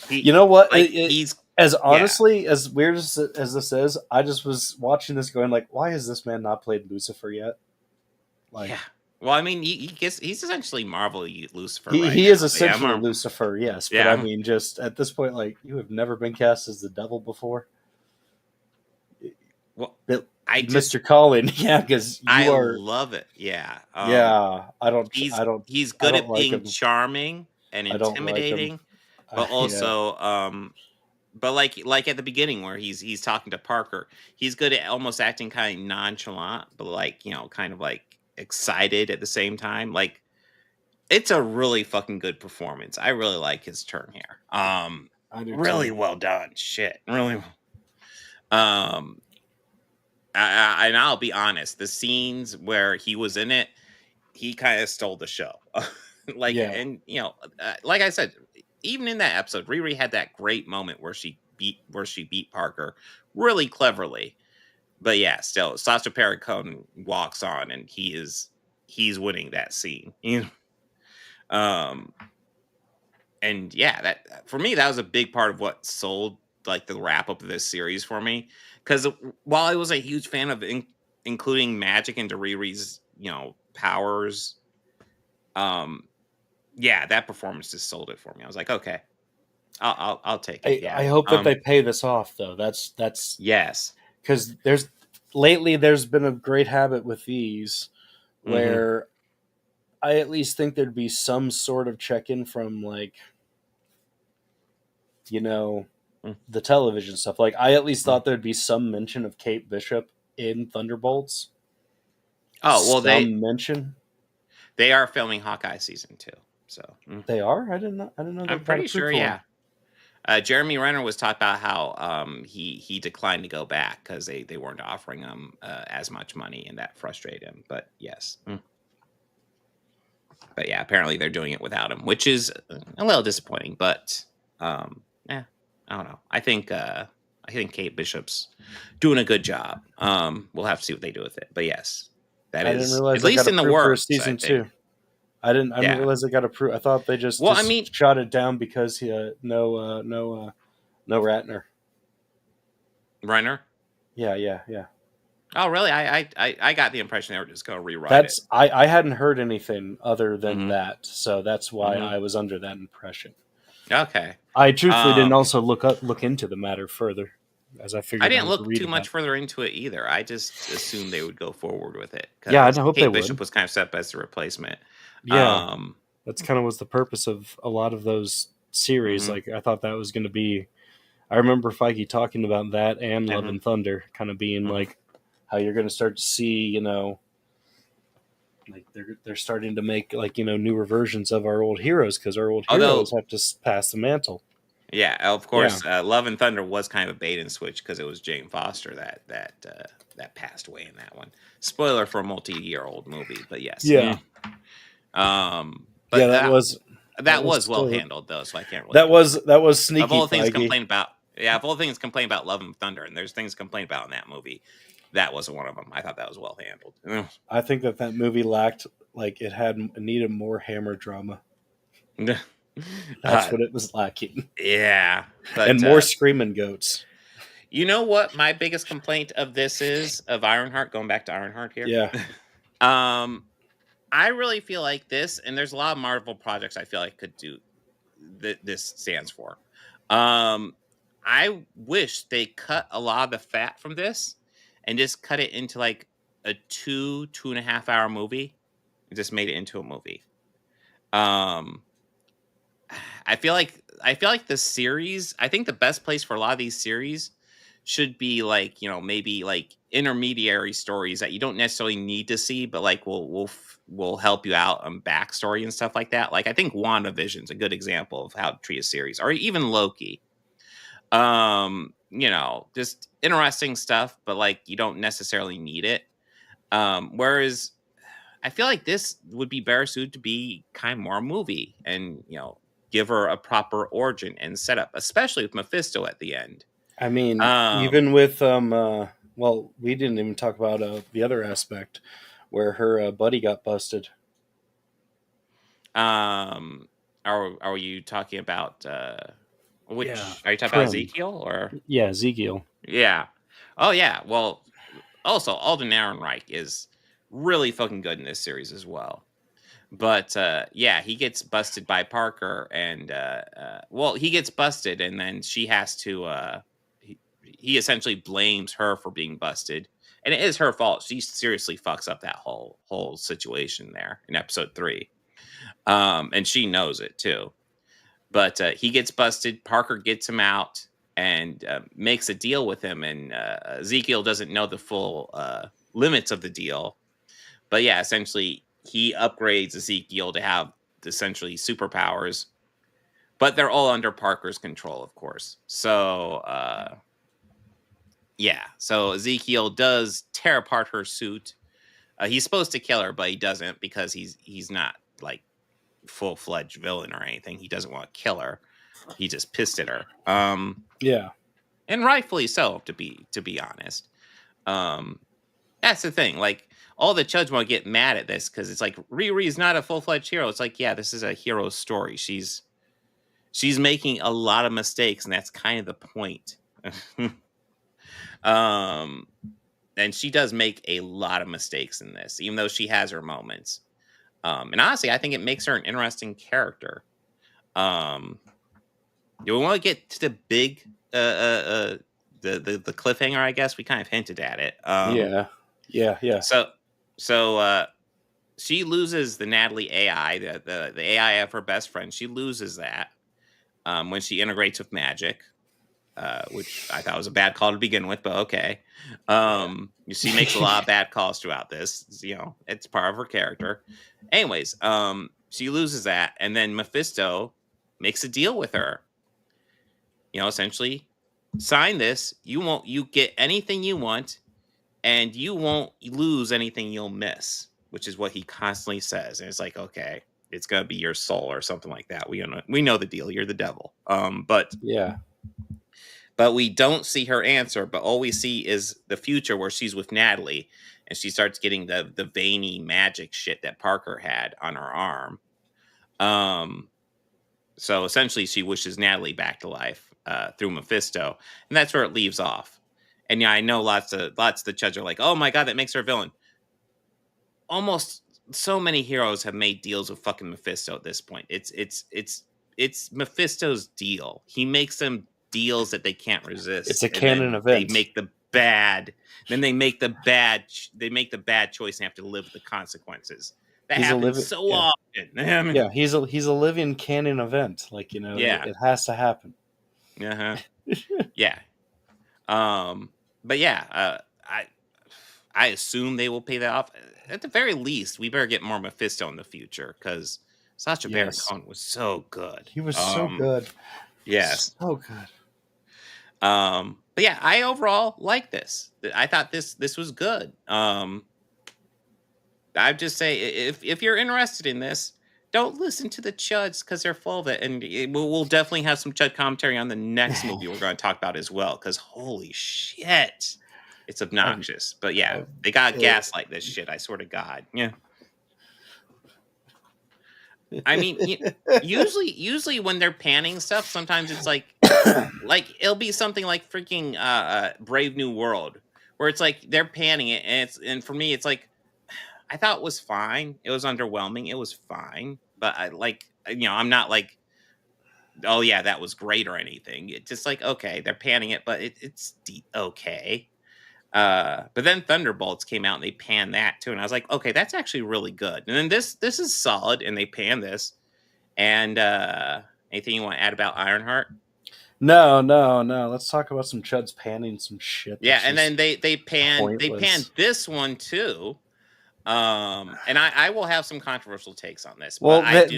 You know what? Like, he's as honestly as weird as this is. I just was watching this, going like, "Why has this man not played Lucifer yet?" Like, yeah. Well, I mean, he's essentially Marvel Lucifer. He is essentially Lucifer, yes. But I mean, just at this point, like, you have never been cast as the devil before. Well, Mr. Colin, yeah, because I love it. Yeah, I don't. He's good at being charming and intimidating, but also, but like at the beginning where he's talking to Parker, he's good at almost acting kind of nonchalant, but like kind of like excited at the same time. Like, it's a really fucking good performance. I really like his turn here. Really well done. Shit, really well. And I'll be honest, the scenes where he was in it, he kind of stole the show. And like I said, even in that episode, Riri had that great moment where she beat Parker really cleverly. But yeah, still, Sacha Baron Cohen walks on, and he's winning that scene. And yeah, that for me, that was a big part of what sold like the wrap up of this series for me. Because while I was a huge fan of including magic into Riri's, powers, that performance just sold it for me. I was like, okay, I'll take it. I hope that they pay this off, though. That's yes, because there's been a great habit with these where I at least think there'd be some sort of check-in from like, the television stuff. Like, I at least thought there'd be some mention of Kate Bishop in Thunderbolts. Oh, well, they are filming Hawkeye season 2. So they are. I didn't know. I'm pretty sure. Yeah. Jeremy Renner was talking about how he declined to go back because they weren't offering him as much money, and that frustrated him. But yes. But yeah, apparently they're doing it without him, which is a little disappointing. But I don't know. I think Kate Bishop's doing a good job. We'll have to see what they do with it. But yes, I didn't realize at least in the works. Season 2. I didn't realize they got approved. I thought they just shot it down because no Ratner. Reiner. Yeah. Oh, really? I got the impression they were just going to rewrite it. I hadn't heard anything other than Mhm. that, so that's why Mhm. I was under that impression. Okay. I truthfully didn't also look into the matter further, as I I figured I didn't would look read too about much it. furher into it either. I just assumed they would go forward with it Yeah, I because hope they Kate Bishop would. was kind of set up as the replacement. Yeah, Um, that's kind of was the purpose of a lot of those series. mhm. Like I thought that was going to be. I remember Feige talking about that and Love Mhm. and Thunder, kind of being Mhm. like how you're going to start to see, like they're starting to make like newer versions of our old heroes because our old heroes Although, have to pass the mantle. yeah, of Yeah, course, Love and Thunder was kind of a bait and switch because it was Jane Foster that passed away in that one. Spoiler for a multi-year-old movie, but yes. yeah, But yeah. That that was was well still handled though, so I can't really that complain. was Of sneaky all the things to Feige. complain about, yeah, of all the things to complain about Love and Thunder, and there's things to complain about in that movie. That wasn't one of them. I thought that was well handled. Ugh. I think that movie lacked like it needed more Hammer drama. That's Uh, what it was lacking, yeah, and but more screaming goats. you know what my biggest complaint of this is of Ironheart. Going back to Ironheart here, Yeah, um, I really feel like this, and there's a lot of Marvel projects I feel like could do this stands for. Um, I wish they cut a lot of the fat from this and just cut it into like a 2.5 hour movie and just made it into a movie. Um, I feel like the series. I think the best place for a lot of these series should be like maybe like intermediary stories that you don't necessarily need to see, but like will help you out on backstory and stuff like that. Like I think WandaVision's a good example of how to treat a series, or even Loki. Just interesting stuff, but like you don't necessarily need it. Whereas I feel like this would be better suited to be kind of more a movie and, give her a proper origin and setup, especially with Mephisto at the end. I mean, Um, even with well, we didn't even talk about the other aspect where her buddy got busted. um, are you talking about Yeah, which are you talking about Prim. Ezekiel or Yeah, Ezekiel. yeah? Oh yeah. Well, also Alden Ehrenreich is really fucking good in this series as well. But yeah, he gets busted by Parker, and well, he gets busted, and then she has to. He essentially blames her for being busted, and it is her fault. She seriously fucks up that whole situation there in episode 3, and she knows it too. But he gets busted. Parker gets him out and makes a deal with him, and Ezekiel doesn't know the full limits of the deal, but yeah, essentially he upgrades Ezekiel to have essentially superpowers, but they're all under Parker's control, of course. So yeah, so Ezekiel does tear apart her suit. He's supposed to kill her, but he doesn't because he's not like full-fledged villain or anything. He doesn't want to kill her. He just pissed at her. Yeah, And rightfully so, to be honest. Um, That's the thing. Like all the chuds want to get mad at this because it's like Riri's not a full fledged hero. It's like, yeah, this is a hero story. She's making a lot of mistakes, and that's kind of the point. um, and she does make a lot of mistakes in this, even though she has her moments. And honestly, I think it makes her an interesting character. Um, do we want to get to the big the cliffhanger? I guess we kind of hinted at it. yeah. So she loses the Natalie AI, the AI of her best friend. She loses that when she integrates with magic, which I thought was a bad call to begin with, but okay. She makes a lot of bad calls throughout this. It's part of her character. Anyways, she loses that, and then Mephisto makes a deal with her. Essentially, sign this. You get anything you want, and you won't lose anything you'll miss, which is what he constantly says. And it's like, okay, it's gonna be your soul or something like that. We know the deal. You're the devil. But Yeah, we don't see her answer. But all we see is the future where she's with Natalie, and she starts getting the veiny magic shit that Parker had on her arm. So essentially, she wishes Natalie back to life through Mephisto, and that's where it leaves off. And yeah, I know lots of the chuds are like, oh my god, that makes her a villain. Almost so many heroes have made deals with fucking Mephisto at this point. It's Mephisto's deal. He makes them deals that they can't resist. It's a and canon then event. They make the bad. Then they make the bad. They make the bad choice and have to live with the consequences. That happens so often. Yeah, he's a living canon event. Like, you know, Yeah. it has to happen. Uh-huh. Yeah. But yeah, I assume they will pay that off. At the very least, we better get more Mephisto in the future because Sacha Baron Cohen was so good. He was so good. Yes. So good. But yeah, I overall like this. I thought this was good. I'd just say if you're interested in this, don't listen to the chuds because they're full of it. And we'll definitely have some chud commentary on the next movie we're going to talk about as well. Because holy shit, it's obnoxious. But yeah, they got gaslight this shit. I swear to God. Yeah. I mean, usually when they're panning stuff, sometimes it's like it'll be something like freaking Brave New World, where it's like they're panning it, and for me, it's like I thought it was fine. It was underwhelming. It was fine, but I'm not like, oh yeah, that was great or anything. It's just like okay, they're panning it, but it's okay. But then Thunderbolts came out and they panned that too, and I was like, okay, that's actually really good. And then this is solid, and they panned this. And anything you want to add about Ironheart? No. Let's talk about some chuds panning some shit. Yeah, and then they panned this one too. And I will have some controversial takes on this. Well, but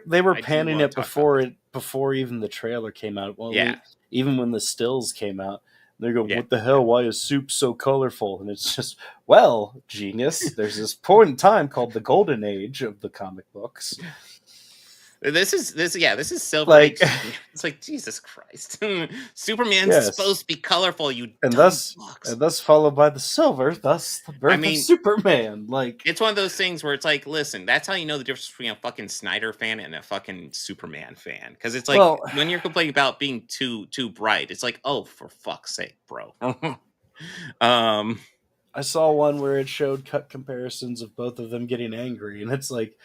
they were panning it before even the trailer came out. Well, yeah. Even when the stills came out. They go, what the hell? Why is soup so colorful? And it's just, well, genius. There's this point in time called the golden age of the comic books. This is Silver Age. It's like Jesus Christ. Superman's supposed to be colorful. And thus followed by the silver. Thus the birth of Superman. Like it's one of those things where it's like, listen, that's how you know the difference between a fucking Snyder fan and a fucking Superman fan. Because it's like when you're complaining about being too bright, it's like, oh, for fuck's sake, bro. I saw one where it showed cut comparisons of both of them getting angry, and it's like.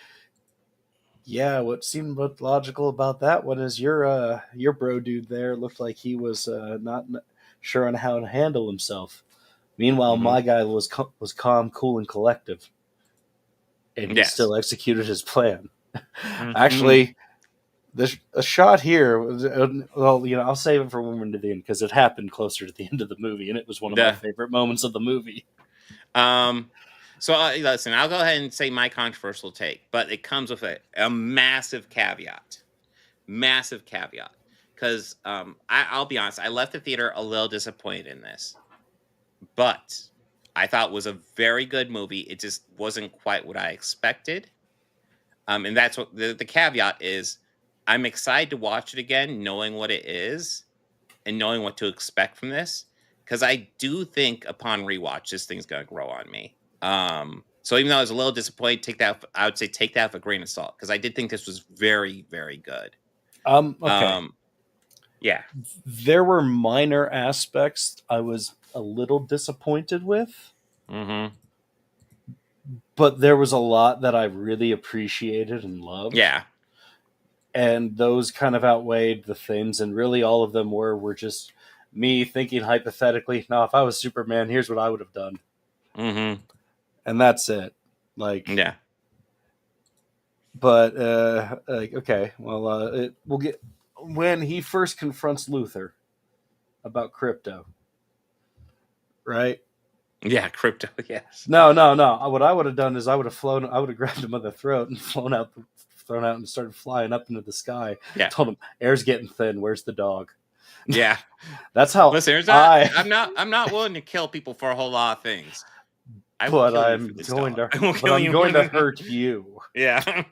Yeah, what seemed logical about that one is your bro dude there looked like he was not sure on how to handle himself. Meanwhile, my guy was calm, cool, and collective, and he still executed his plan. Actually, a shot here. Well, I'll save it for when we're to the end because it happened closer to the end of the movie, and it was one of my favorite moments of the movie. So listen, I'll go ahead and say my controversial take, but it comes with a massive caveat. Massive caveat. Because I'll be honest, I left the theater a little disappointed in this. But I thought it was a very good movie. It just wasn't quite what I expected. And that's what the caveat is. I'm excited to watch it again, knowing what it is and knowing what to expect from this. Because I do think upon rewatch, this thing's going to grow on me. So even though I was a little disappointed, I would say take that with a grain of salt because I did think this was very, very good. Okay. Yeah. There were minor aspects I was a little disappointed with. Mm-hmm. But there was a lot that I really appreciated and loved. Yeah. And those kind of outweighed the things, and really all of them were just me thinking hypothetically, no, if I was Superman, here's what I would have done. Mm-hmm. And that's it. Like, yeah. But okay, well, we'll get when he first confronts Luthor about crypto, right? Yeah, crypto. Yes. No. What I would have done is I would have grabbed him by the throat and thrown out and started flying up into the sky. Yeah. Told him, air's getting thin. Where's the dog? Yeah. That's how. Listen, I'm not willing to kill people for a whole lot of things. I'm going to hurt you. Yeah.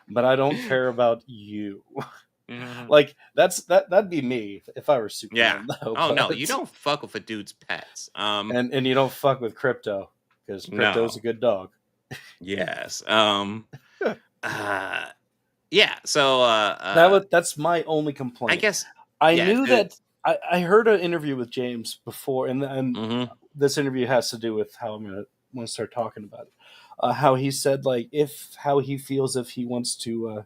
But I don't care about you. Mm-hmm. Like that'd be me if I were Superman. Yeah. Though, no, you don't fuck with a dude's pets. And you don't fuck with crypto because crypto's a good dog. Yes. Yeah. So that's my only complaint. I guess I knew that I heard an interview with James before, and Mm-hmm. this interview has to do with how I'm gonna want to start talking about it. How he said like how he feels if he wants to.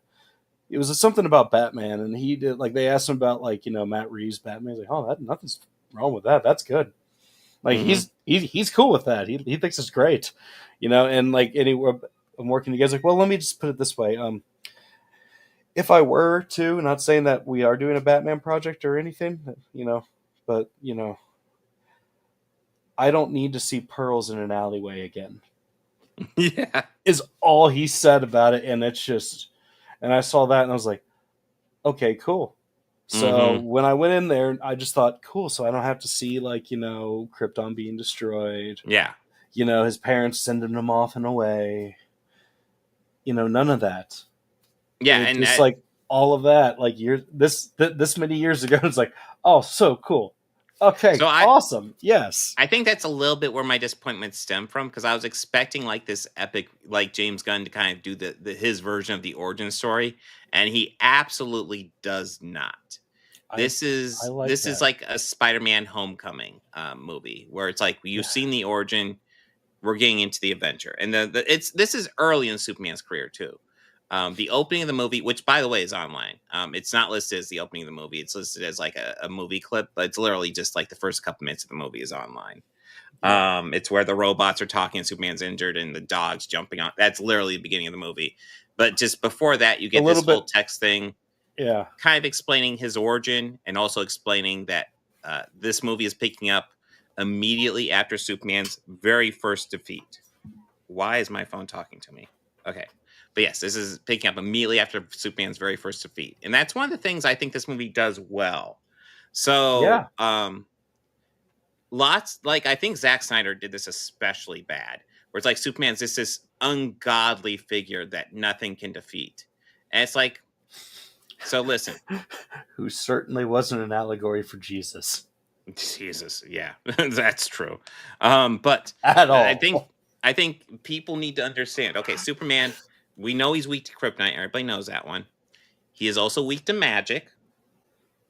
It was something about Batman, and he did like they asked him about like Matt Reeves Batman. He's like, oh, nothing's wrong with that. That's good. Like Mm-hmm. he's cool with that. He thinks it's great, And like anywhere I'm working together, like, well, let me just put it this way. If I were to, not saying that we are doing a Batman project or anything, but I don't need to see pearls in an alleyway again. Yeah. Is all he said about it, and it's just, and I saw that and I was like, okay, cool. So when I went in there, I just thought, cool. So I don't have to see like Krypton being destroyed. Yeah. His parents sending him off and away. None of that. Yeah, and and just like all of that, like this many years ago, it's like, oh, so cool. Okay, awesome. Yes, I think that's a little bit where my disappointment stemmed from, because I was expecting like this epic, like James Gunn to kind of do his version of the origin story, and he absolutely does not. This is like a Spider-Man Homecoming movie where it's like you've seen the origin, we're getting into the adventure, and this is early in Superman's career too. The opening of the movie, which by the way is online, it's not listed as the opening of the movie. It's listed as like a movie clip, but it's literally just like the first couple minutes of the movie is online. It's where the robots are talking and Superman's injured and the dog's jumping on. That's literally the beginning of the movie. But just before that, you get this whole text thing, kind of explaining his origin and also explaining that this movie is picking up immediately after Superman's very first defeat. Why is my phone talking to me? Okay. But yes, this is picking up immediately after Superman's very first defeat. And that's one of the things I think this movie does well. So, I think Zack Snyder did this especially bad, where it's like Superman's this ungodly figure that nothing can defeat. And it's like, so listen. Who certainly wasn't an allegory for Jesus. Jesus, yeah, that's true. But at all. I think people need to understand. Okay, Superman, we know he's weak to kryptonite. Everybody knows that one. He is also weak to magic.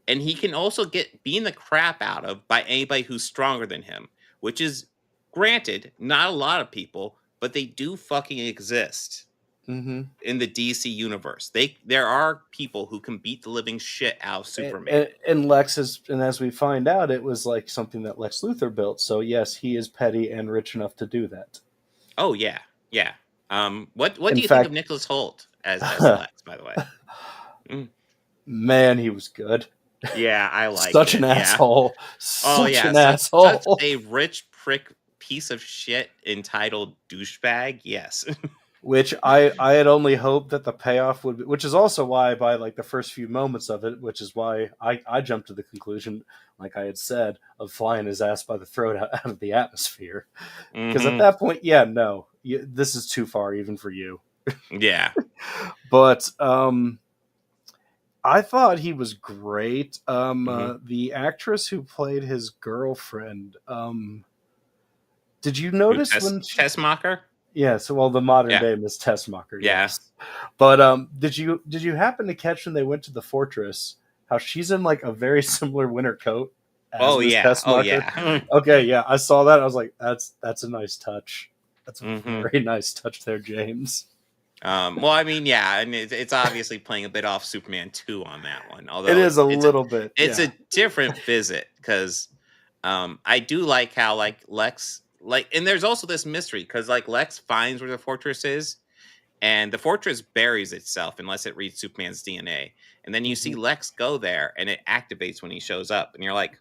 And he can also get beaten the crap out of by anybody who's stronger than him. Which is, granted, not a lot of people, but they do fucking exist. In the DC universe. There are people who can beat the living shit out of Superman. And as we find out, it was like something that Lex Luthor built. So yes, he is petty and rich enough to do that. Oh yeah. Yeah. What do you think of Nicholas Hoult as Lex, by the way? Man, he was good. Yeah, I like such an asshole. Such an asshole. Such a rich prick piece of shit entitled douchebag. Yes. Which I had only hoped that the payoff would be, which is also why by like the first few moments of it, which is why I jumped to the conclusion, like I had said, of flying his ass by the throat out of the atmosphere. Because at that point, this is too far even for you. Yeah. But I thought he was great. The actress who played his girlfriend, did you notice when Tessmacher? Yeah, so the modern day Miss Tessmacher. Yes. But did you happen to catch when they went to the fortress how she's in like a very similar winter coat as Miss Tessmacher? Oh yeah. Okay, yeah, I saw that. I was like, that's a nice touch. That's a very nice touch there, James. Well, I mean, yeah, and it's obviously playing a bit off Superman 2 on that one. Although it is a little bit. It's a different visit because I do like how like Lex. And there's also this mystery because like Lex finds where the fortress is, and the fortress buries itself unless it reads Superman's DNA. And then you see Lex go there, and it activates when he shows up, and you're like,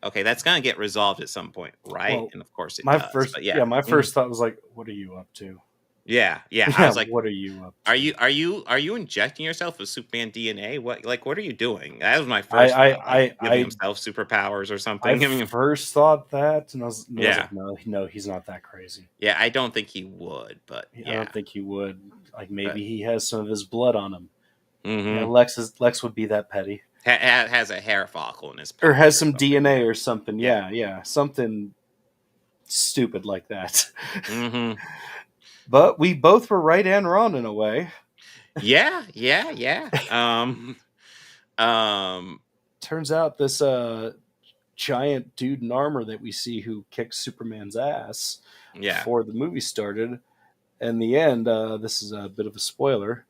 okay, that's gonna get resolved at some point, right? Well, and of course it my does. first, but my first thought was like, what are you up to? Yeah. I was like, what are you up to? Are you injecting yourself with Superman DNA? What are you doing? That was my first thought, giving himself superpowers or something. I first thought that, and I was like, no, he's not that crazy. Yeah, I don't think he would, but I don't think he would. Like maybe he has some of his blood on him. Yeah, Lex would be that petty. Has a hair follicle in his or has some DNA or something. Yeah, something stupid like that. But we both were right and wrong in a way. Yeah. turns out this giant dude in armor that we see who kicks Superman's ass before the movie started. In the end, this is a bit of a spoiler.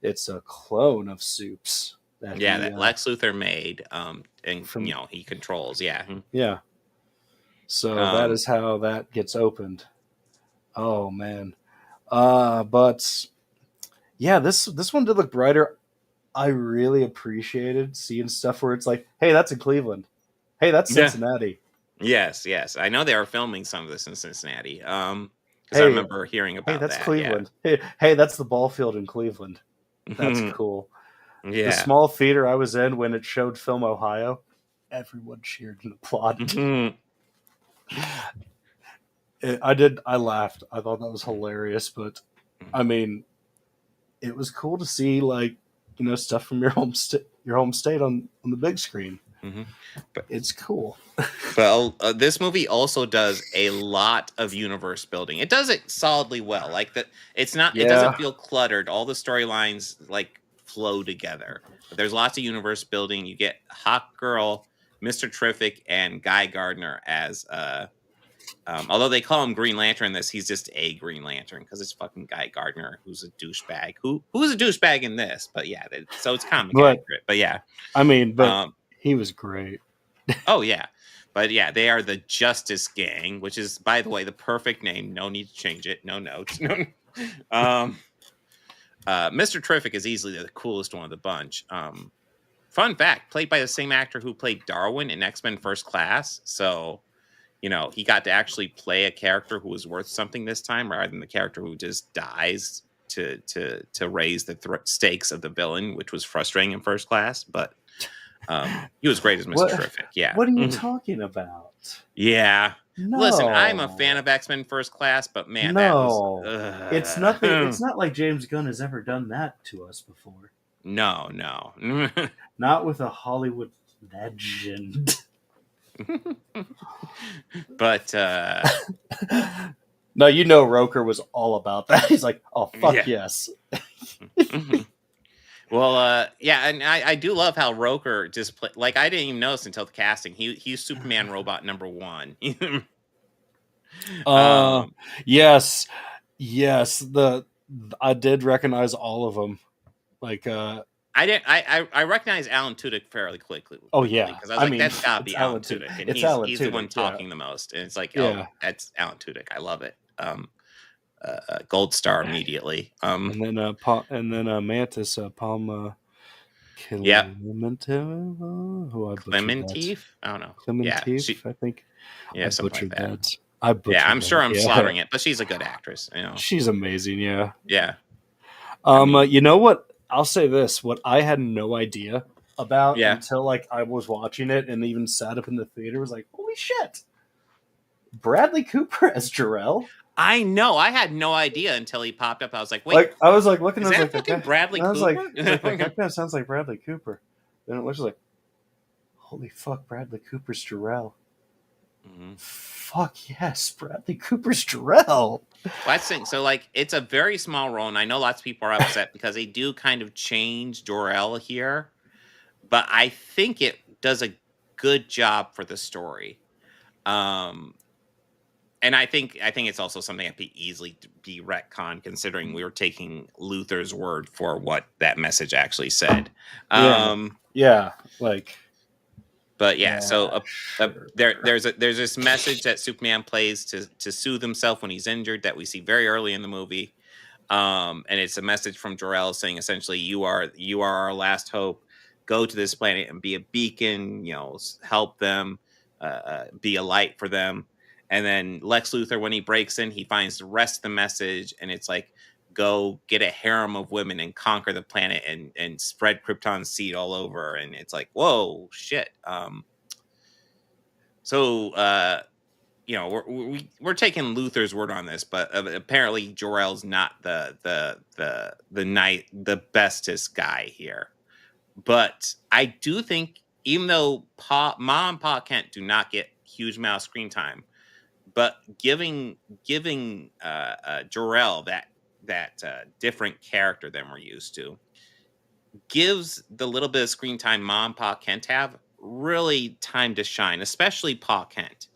It's a clone of Supes. That Lex Luthor made, and he controls. Yeah. So that is how that gets opened. Oh man. But yeah, this one did look brighter. I really appreciated seeing stuff where it's like, hey, that's in Cleveland. Hey, that's Cincinnati. Yes. I know they are filming some of this in Cincinnati. Because I remember hearing about that's that. Cleveland. Yeah. Hey, that's the ball field in Cleveland. That's cool. Yeah. The small theater I was in when it showed Film Ohio, everyone cheered and applauded. I laughed. I thought that was hilarious, but I mean, it was cool to see stuff from your home state on the big screen. But it's cool. Well, this movie also does a lot of universe building. It does it solidly well. Like that, it's not. It doesn't feel cluttered. All the storylines flow together. But there's lots of universe building. You get Hawk Girl, Mr. Terrific, and Guy Gardner as. Although they call him Green Lantern in this, he's just a Green Lantern because it's fucking Guy Gardner who's a douchebag. Who's a douchebag in this? But yeah, so it's comic accurate. But yeah, I mean, but he was great. Oh yeah, but yeah, they are the Justice Gang, which is, by the way, the perfect name. No need to change it. No notes. Mr. Terrific is easily the coolest one of the bunch. Fun fact: played by the same actor who played Darwin in X-Men First Class. So. He got to actually play a character who was worth something this time, rather than the character who just dies to raise the stakes of the villain, which was frustrating in First Class. But he was great as Mr. Terrific. Yeah. What are you talking about? Yeah. No. Listen, I'm a fan of X-Men First Class, but man, it's nothing. It's not like James Gunn has ever done that to us before. No. Not with a Hollywood legend. But no, Roker was all about that. He's like, oh fuck yes. Well, yeah, and I do love how Roker just play. Like, I didn't even notice until the casting. He's Superman robot number 1. Yes. I did recognize all of them. Like, I recognize Alan Tudyk fairly quickly. Oh yeah, because I was that's gotta be Alan Tudyk, and he's the one talking the most, and it's like, that's Alan Tudyk. I love it. Gold star immediately. And then Mantis, Palma Clementif, who I Clementif? I don't know. Clementif, I think. Yeah, something like that. I butchered that. I'm sure I'm slaughtering it, but she's a good actress. She's amazing. Yeah. Yeah. You know what? I'll say this: what I had no idea about until I was watching it and even sat up in the theater was like, holy shit! Bradley Cooper as Jor-El. I know. I had no idea until he popped up. I was like, wait. I was looking at that fucking Bradley Cooper. I was like, that guy sounds like Bradley Cooper. Then it was like, holy fuck, Bradley Cooper's Jor-El. Mm-hmm. Fuck yes, Bradley Cooper's Jor-El. That's the thing. So it's a very small role, and I know lots of people are upset because they do kind of change Jor-El here, but I think it does a good job for the story. And I think it's also something that could easily be retconned, considering we were taking Luthor's word for what that message actually said. But yeah, so there's this message that Superman plays to soothe himself when he's injured that we see very early in the movie, and it's a message from Jor-El saying essentially, you are our last hope. Go to this planet and be a beacon. Help them, be a light for them. And then Lex Luthor, when he breaks in, he finds the rest of the message, and it's like, go get a harem of women and conquer the planet and spread Krypton's seed all over. And it's like, whoa, shit. We're taking Luthor's word on this, but apparently Jor-El's not the bestest guy here. But I do think, even though Mom and Pa Kent do not get huge amount of screen time, but giving Jor-El that different character than we're used to gives the little bit of screen time Mom and Pa Kent have really time to shine, especially Pa Kent.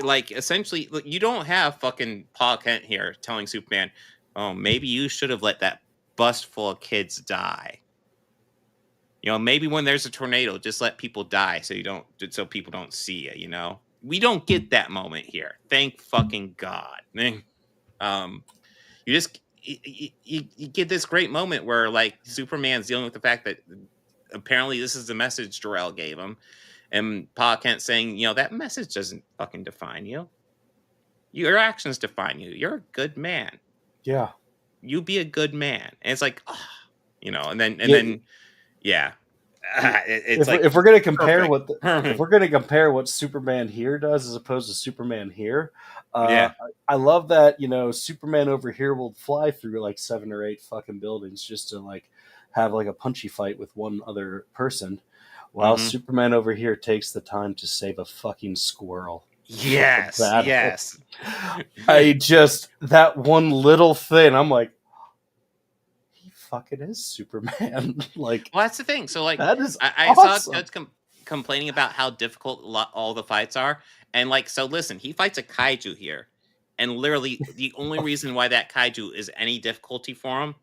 Like essentially, look, you don't have fucking Pa Kent here telling Superman, "Oh, maybe you should have let that bus full of kids die." Maybe when there's a tornado, just let people die so people don't see it. We don't get that moment here. Thank fucking God. Um, you just you get this great moment where like Superman's dealing with the fact that apparently this is the message Jor-El gave him, and Pa Kent saying, that message doesn't fucking define you. Your actions define you. You're a good man. Yeah. You be a good man. And it's like, and then, yeah. It's if we're gonna compare perfect. if we're gonna compare what Superman here does as opposed to Superman here, Yeah. I love that Superman over here will fly through like 7 or 8 fucking buildings just to like have like a punchy fight with one other person, while Superman over here takes the time to save a fucking squirrel. Yes. Yes. That one little thing, I'm like, fucking is Superman. Like, well, that's the thing. So like that is I awesome. saw Judge complaining about how difficult all the fights are, and like, so listen, he fights a kaiju here, and literally the only reason why that kaiju is any difficulty for him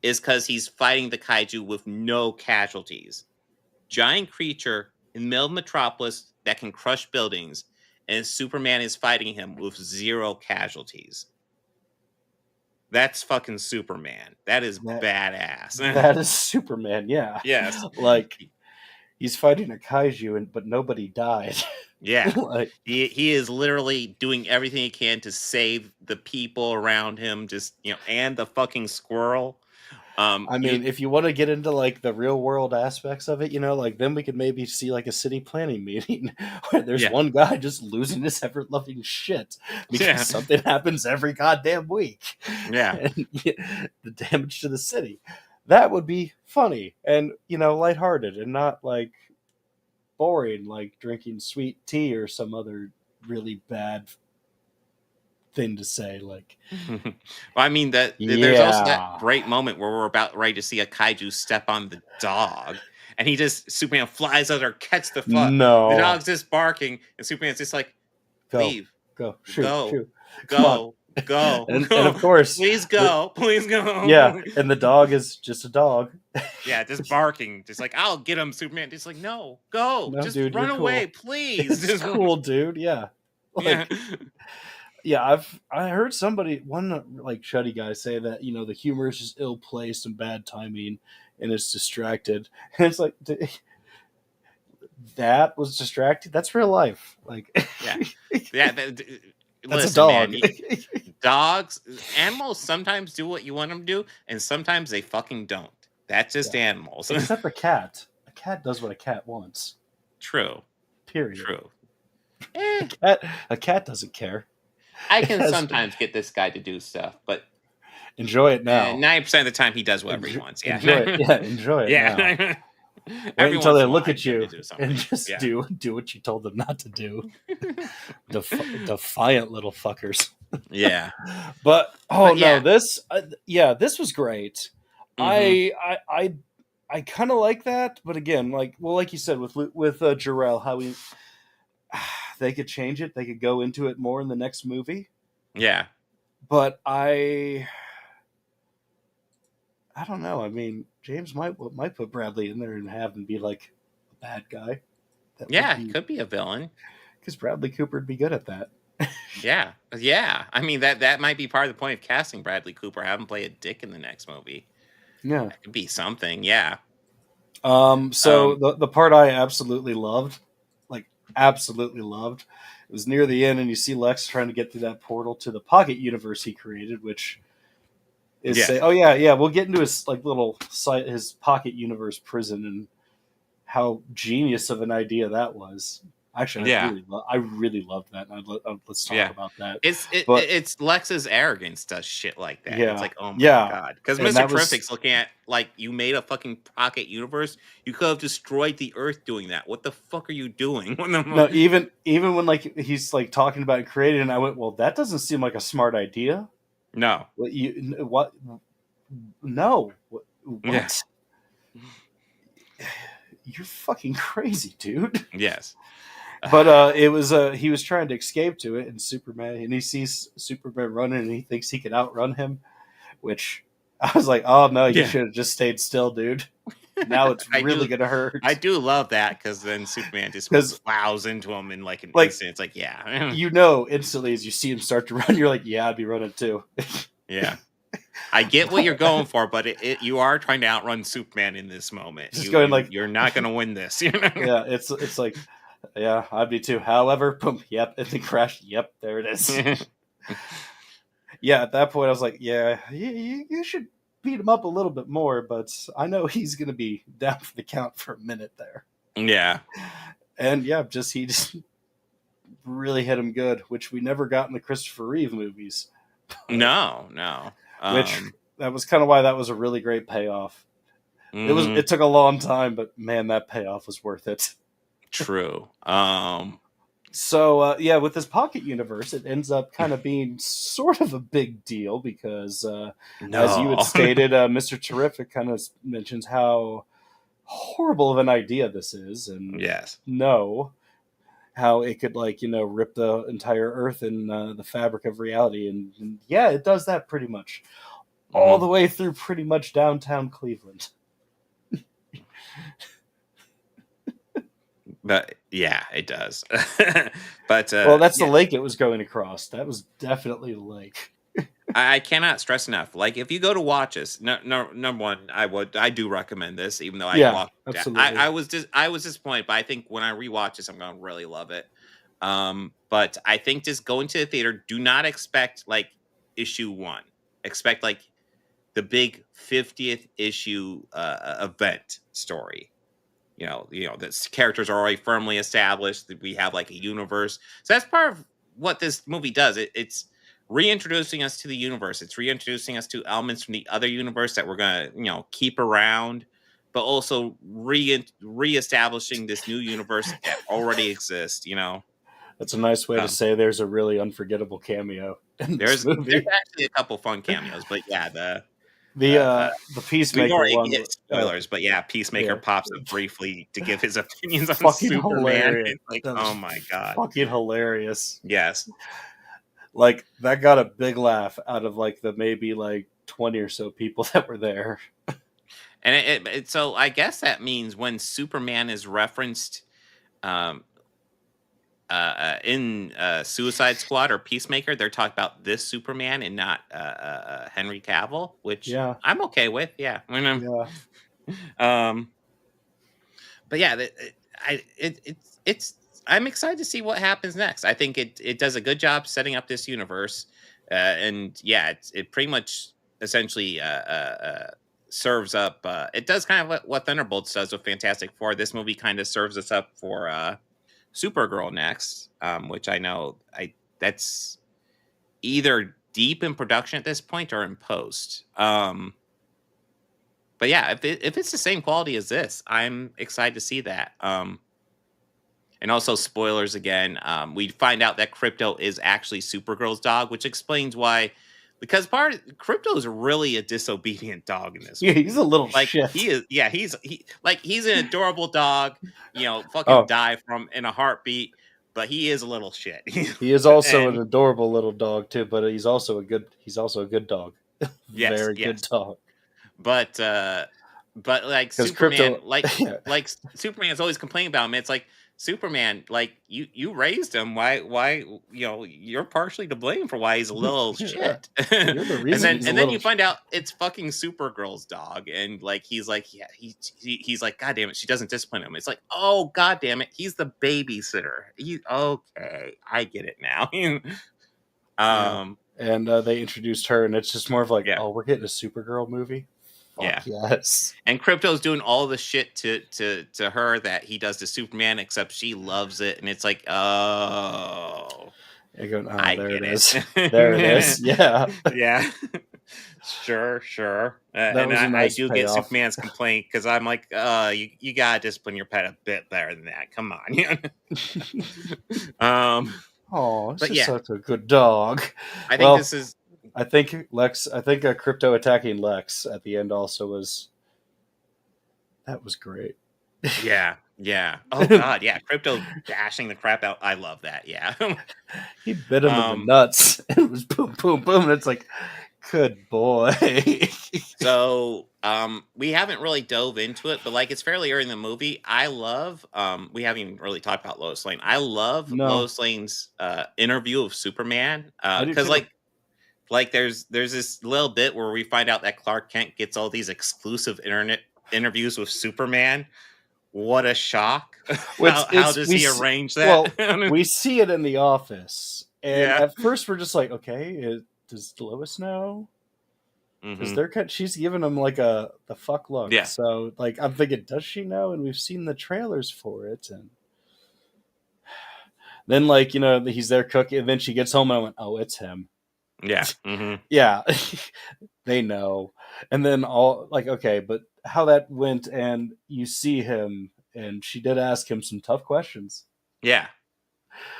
is because he's fighting the kaiju with no casualties. Giant creature in the middle of Metropolis that can crush buildings, and Superman is fighting him with 0 casualties. That's fucking Superman. That is badass. That is Superman, yeah. Yes. Like, he's fighting a kaiju, but nobody died. Yeah. Like, he is literally doing everything he can to save the people around him, just, and the fucking squirrel. I mean, if you want to get into like the real world aspects of it, like then we could maybe see like a city planning meeting where there's one guy just losing his ever loving shit because something happens every goddamn week. Yeah. And the damage to the city. That would be funny and, lighthearted and not like boring, like drinking sweet tea or some other really bad thing to say. Like, well, I mean that there's also that great moment where we're about ready to see a kaiju step on the dog, and Superman flies out there, catch the fuck. No, the dog's just barking, and Superman's just like, leave, go, shoot, go. And of course, please go. Yeah, and the dog is just a dog. Yeah, just barking, just like, I'll get him, Superman. Just like, no, go, just dude, run away, cool. please. It's cool, dude. Yeah, like, yeah. I heard one like Shuddy guy say that the humor is just ill placed and bad timing, and it's distracted. And it's like, that was distracted. That's real life. Like, yeah. That's a dog. Man, animals sometimes do what you want them to do, and sometimes they fucking don't. That's just animals. Except a cat. A cat does what a cat wants. True. Period. True. A cat doesn't care. I can sometimes get this guy to do stuff, but enjoy it now. 90% of the time he does whatever he wants. Yeah. Enjoy it. Yeah, enjoy it. Yeah. Wait until they look at you and just do what you told them not to do. Defiant little fuckers. Yeah. But this was great. I kind of like that, but again, like you said with Jor-El, how they could change it, they could go into it more in the next movie. Yeah. But I don't know. I mean, James might put Bradley in there and have him be like a bad guy. He could be a villain. Because Bradley Cooper would be good at that. Yeah. I mean, that might be part of the point of casting Bradley Cooper. Have him play a dick in the next movie. Yeah, that could be something. Yeah. So the part I absolutely loved, it was near the end, and you see Lex trying to get through that portal to the pocket universe he created, which is say, we'll get into his his pocket universe prison and how genius of an idea that was. Actually, I really loved that. Let's talk about that. It's Lex's arrogance does shit like that. Yeah. It's like, oh my god. Because Mr. Terrific's looking at, like, you made a fucking pocket universe. You could have destroyed the Earth doing that. What the fuck are you doing? No, even when he's talking about creating, and I went, well, that doesn't seem like a smart idea. No. What? No. What? Yeah. you're fucking crazy, dude. Yes. But it was he was trying to escape to it, and Superman, and he sees Superman running, and he thinks he can outrun him, which I was like, oh no, you should have just stayed still, dude. Now it's really gonna hurt. I do love that because then Superman just plows into him in like an instant. It's like, yeah, you know, instantly as you see him start to run, you're like, yeah, I'd be running too. Yeah, I get what you're going for, but you are trying to outrun Superman in this moment. You're not going to win this. You know? Yeah, it's like, yeah, I'd be too. However, boom, yep, and then crash. Yep, there it is. Yeah, at that point, I was like, yeah, you should beat him up a little bit more, but I know he's going to be down for the count for a minute there. Yeah. And yeah, he just really hit him good, which we never got in the Christopher Reeve movies. No. Which that was kind of why that was a really great payoff. It took a long time, but man, that payoff was worth it. True. So, yeah, with this pocket universe, it ends up kind of being sort of a big deal because, as you had stated, Mr. Terrific kind of mentions how horrible of an idea this is. And how it could, rip the entire Earth and the fabric of reality. And yeah, it does that pretty much. All the way through pretty much downtown Cleveland. But yeah, it does. But that's the lake it was going across. That was definitely the lake. I cannot stress enough. Like, if you go to watch this, number one, I do recommend this, even though absolutely. I was disappointed, but I think when I rewatch this, I'm gonna really love it. But I think just going to the theater, do not expect like issue 1. Expect like the big 50th issue event story. You know, the characters are already firmly established. That we have like a universe. So that's part of what this movie does. It's reintroducing us to the universe. It's reintroducing us to elements from the other universe that we're gonna, keep around, but also reestablishing this new universe that already exists. That's a nice way to say there's a really unforgettable cameo. There's actually a couple fun cameos, but yeah, the Peacemaker one. Spoilers, but yeah, Peacemaker pops up briefly to give his opinions on Superman. It's like, oh my god, fucking hilarious! Yes, like that got a big laugh out of like the maybe like 20 or so people that were there. And so I guess that means when Superman is referenced, in Suicide Squad or Peacemaker, they're talking about this Superman and not Henry Cavill, which I'm okay with. Yeah, but yeah, I'm excited to see what happens next. I think it does a good job setting up this universe, and yeah, it pretty much essentially serves up. It does kind of what Thunderbolts does with Fantastic Four. This movie kind of serves us up for Supergirl next, which I know that's either deep in production at this point or in post. But yeah, if it's the same quality as this, I'm excited to see that. And also, spoilers again, we find out that Crypto is actually Supergirl's dog, which explains why. Because Crypto is really a disobedient dog in this movie. Yeah, he's a little shit. He is. Yeah, he's an adorable dog. Fucking die from in a heartbeat. But he is a little shit. He is also an adorable little dog too. But he's also a good dog. Yes, very good dog. But like Superman, like Superman is always complaining about him. It's like, Superman, like you raised him. Why you're partially to blame for why he's a little shit. You're the reason and then you find out it's fucking Supergirl's dog, and like he's like, yeah, he's like, God damn it, she doesn't discipline him. It's like, oh god damn it, he's the babysitter. Okay, I get it now. And they introduced her, and it's just more of like, oh, we're getting a Supergirl movie. Yeah. Yes. And Crypto's doing all the shit to her that he does to Superman, except she loves it, and it's like, oh, there it is. There it is. Yeah. Yeah. Sure. And I do get Superman's complaint because I'm like, you gotta discipline your pet a bit better than that. Come on. Oh, this is such a good dog. I think this is. I think Crypto attacking Lex at the end also was great. Yeah, yeah. Oh god, yeah. Crypto bashing the crap out. I love that. Yeah. He bit him in the nuts. And it was boom, boom, boom. And it's like, good boy. So, we haven't really dove into it, but like it's fairly early in the movie. I love we haven't even really talked about Lois Lane. I love No, Lois Lane's interview of Superman. I do Cuz too. like there's this little bit where we find out that Clark Kent gets all these exclusive internet interviews with Superman. What a shock. How does he arrange that? We see it in the office. And Yeah. at first we're just like, okay, does Lois know? Because she's giving him like the fuck look. Yeah. So like I'm thinking, does she know? And we've seen the trailers for it, and then like he's there cooking, and then she gets home, and I went, oh, it's him. Yeah. Yeah, they know. And then all like, okay, but how that went, and you see him, and she did ask him some tough questions. Yeah.